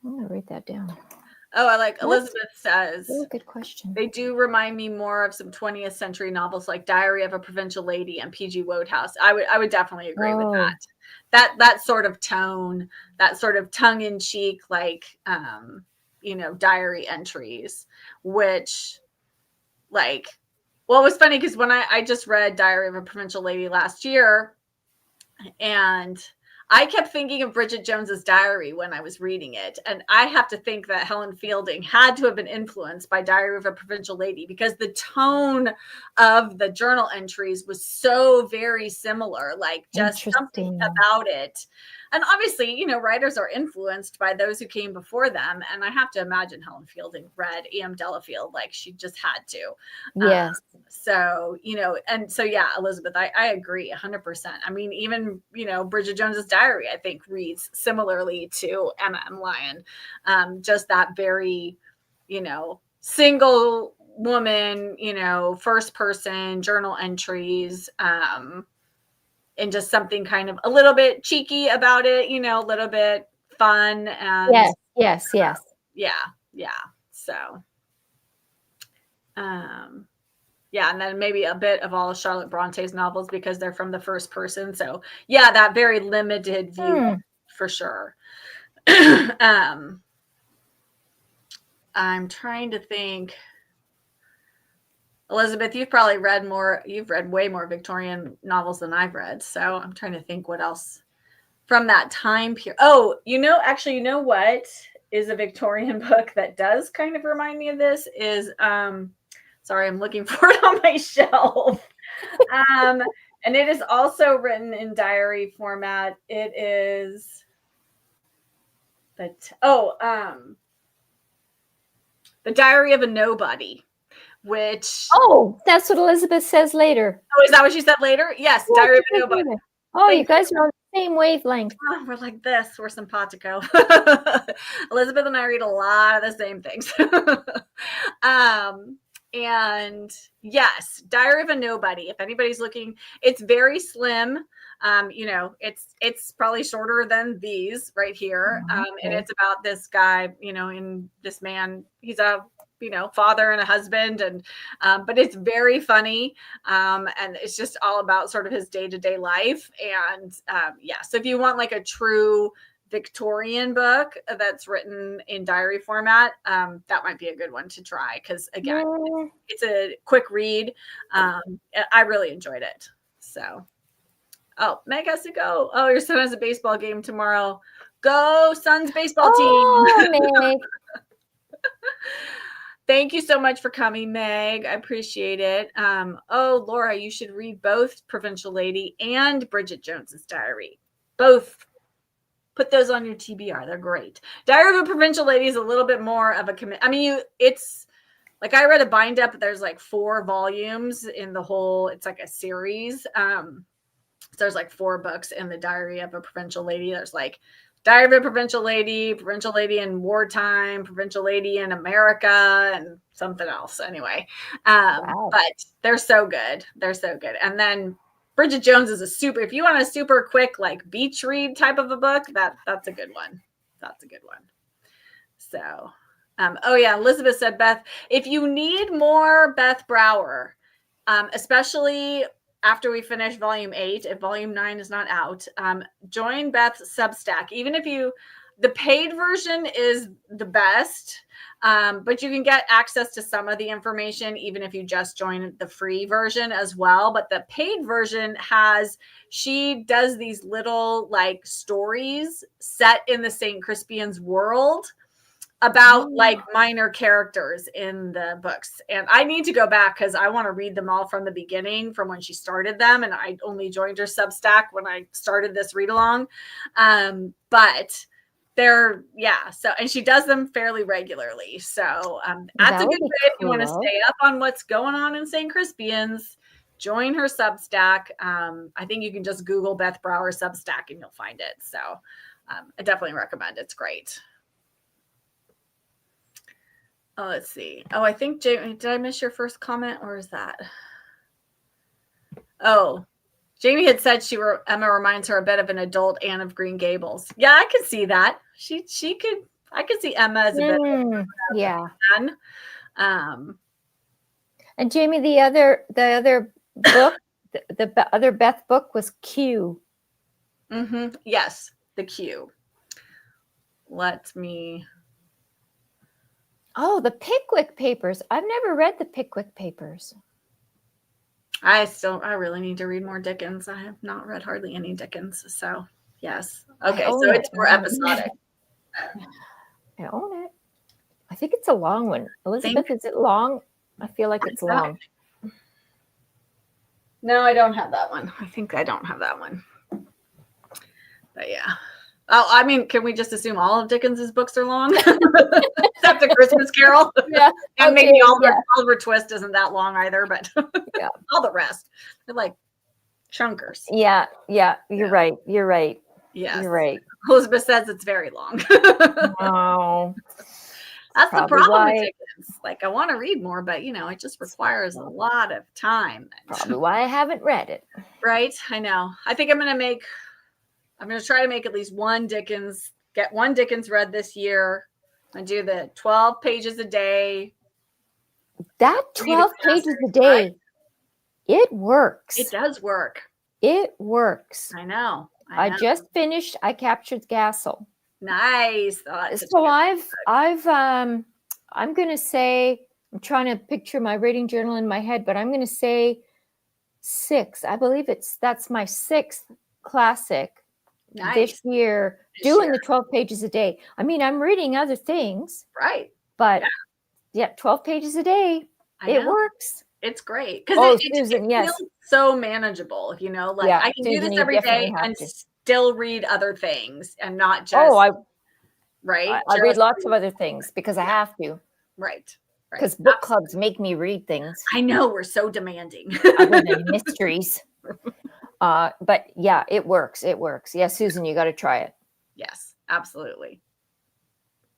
I'm going to write that down. Oh, I like Elizabeth says. Really good question. They do remind me more of some 20th century novels like Diary of a Provincial Lady and P.G. Wodehouse. I would definitely agree with that. That sort of tone, that sort of tongue-in-cheek, like, diary entries, which, like, well, it was funny because when I just read Diary of a Provincial Lady last year, and I kept thinking of Bridget Jones's Diary when I was reading it. And I have to think that Helen Fielding had to have been influenced by Diary of a Provincial Lady because the tone of the journal entries was so very similar, like just something about it. And obviously, writers are influenced by those who came before them. And I have to imagine Helen Fielding read E.M. Delafield like she just had to. Yes. Elizabeth, I agree 100%. I mean, even, Bridget Jones's Diary, I think, reads similarly to Emma M. Lyon. Just that very, single woman, first person journal entries, and just something kind of a little bit cheeky about it, a little bit fun. And yes. Yeah. So, and then maybe a bit of all of Charlotte Bronte's novels because they're from the first person. So yeah, that very limited view for sure. I'm trying to think. Elizabeth, you've read way more Victorian novels than I've read. So I'm trying to think what else from that time period. Oh, actually, you know what is a Victorian book that does kind of remind me of this is, sorry, I'm looking for it on my shelf. And it is also written in diary format. It is, The Diary of a Nobody, which... Oh, that's what Elizabeth says later. Oh, is that what she said later? Yes, Yeah, Diary of a Nobody. Oh, you guys are on the same wavelength. Oh, we're like this. We're simpatico. Elizabeth and I read a lot of the same things. And yes, Diary of a Nobody. If anybody's looking, it's very slim. It's probably shorter than these right here. And it's about this guy, and this man, he's a father and a husband, and but it's very funny, and it's just all about sort of his day-to-day life. And so if you want like a true Victorian book that's written in diary format, that might be a good one to try, because again, it's a quick read. I really enjoyed it. So Meg has to go. Oh, your son has a baseball game tomorrow. Go Suns baseball team. Meg. Thank you so much for coming, Meg. I appreciate it. Laura, you should read both Provincial Lady and Bridget Jones's Diary. Both. Put those on your TBR. They're great. Diary of a Provincial Lady is a little bit more of a commit. I mean, it's like, I read a bind up. There's like 4 volumes in the whole. It's like a series. So there's like 4 books in the Diary of a Provincial Lady. There's like Diary of a Provincial Lady in Wartime, Provincial Lady in America, and something else. Anyway, Wow. But they're so good. They're so good. And then Bridget Jones is if you want a super quick, like beach read type of a book, that's a good one. That's a good one. So, Elizabeth said, Beth, if you need more Beth Brower, especially after we finish volume 8, if volume 9 is not out, join Beth's Substack. Even if the paid version is the best, but you can get access to some of the information, even if you just join the free version as well. But the paid version she does these little like stories set in the St. Crispian's world about like minor characters in the books. And I need to go back because I want to read them all from the beginning, from when she started them. And I only joined her Substack when I started this read along. But they're, so, and she does them fairly regularly. So that's a good way if you want to stay up on what's going on in St. Crispian's. Join her Substack. I think you can just Google Beth Brower Substack and you'll find it. So I definitely recommend it. It's great. Oh, let's see. Oh, I think Jamie, did I miss your first comment, or is that? Oh, Jamie had said Emma reminds her a bit of an adult Anne of Green Gables. Yeah, I could see that. I could see Emma as a bit of Anne. And Jamie, the other book, the other Beth book was Q. Mm-hmm. Yes, the Q. Let me. Oh, the Pickwick Papers. I've never read the Pickwick Papers. I really need to read more Dickens. I have not read hardly any Dickens. So, yes. Okay, so it's more episodic. I own it. I think it's a long one. Elizabeth, is it long? I feel like it's long. No, I don't have that one. I think I don't have that one. But yeah. Oh, I mean, can we just assume all of Dickens's books are long? Except A Christmas Carol. Yeah. And maybe Oliver Twist isn't that long either, but all the rest. They're like chunkers. Yeah. You're right. Yes. You're right. Elizabeth says it's very long. Oh. That's the problem with Dickens. Like, I want to read more, but it just requires a lot of time. Probably why I haven't read it. Right? I know. I think I'm going to try to make at least get one Dickens read this year, and do the 12 pages a day. That 12 pages a day, it works. It does work. It works. I know. I just finished. I captured Gassel. Nice. So I'm going to say, I'm trying to picture my reading journal in my head, but I'm going to say 6. I believe that's my 6th classic. Nice. This year, doing the 12 pages a day. I mean, I'm reading other things. Right. But 12 pages a day, it works. It's great. Because it feels so manageable, like I can do this every day and still read other things and not just. I right. I read lots of other things because I have to. Right. Because book clubs make me read things. I know, we're so demanding. Other than mysteries. But yeah, it works. It works. Yeah, Susan, you got to try it. Yes, absolutely.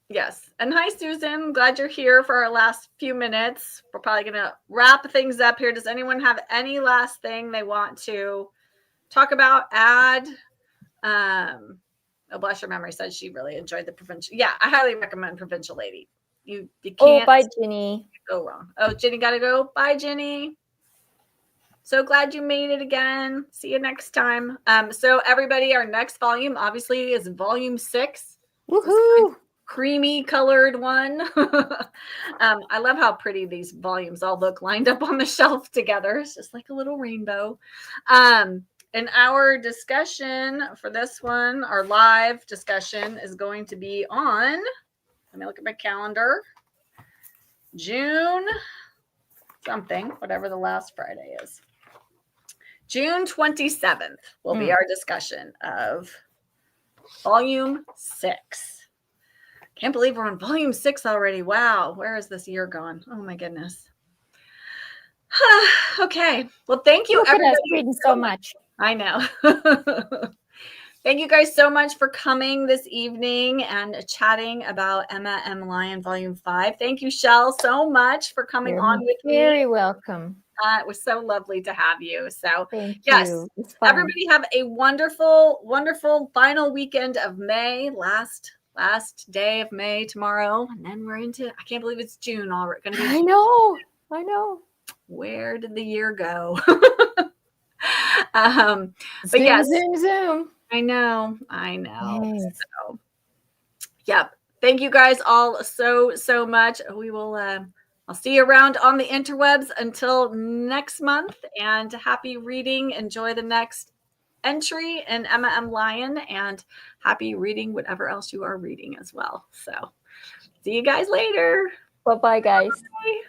Yes. And hi, Susan. Glad you're here for our last few minutes. We're probably going to wrap things up here. Does anyone have any last thing they want to talk about, add? Oh, bless your memory, said she really enjoyed the Provincial. Yeah, I highly recommend Provincial Lady. You can't bye, Ginny. go wrong. Oh, Ginny got to go. Bye, Ginny. So glad you made it again. See you next time. So everybody, our next volume obviously is volume 6. Woohoo! Creamy colored one. I love how pretty these volumes all look lined up on the shelf together. It's just like a little rainbow. And our discussion for this one, our live discussion, is going to be on, let me look at my calendar, June something, whatever the last Friday is. June 27th will be our discussion of volume 6. Can't believe we're on volume 6 already. Wow. Where is this year gone? Oh my goodness. Okay. Well, thank you, everybody. Reading so much. I know. Thank you guys so much for coming this evening and chatting about Emma M. Lyon Volume 5. Thank you, Shell, so much for coming on with me. Very welcome. It was so lovely to have you. So, Thank yes, you. everybody have a wonderful, wonderful final weekend of May. Last day of May tomorrow, and then we're into, I can't believe it's June already. Gonna be I know. Where did the year go? But yes, zoom. I know. Nice. So, yep. Thank you guys all so much. We will I'll see you around on the interwebs until next month, and happy reading. Enjoy the next entry in Emma M. Lyon, and happy reading whatever else you are reading as well. So see you guys later. Bye-bye, guys. Bye.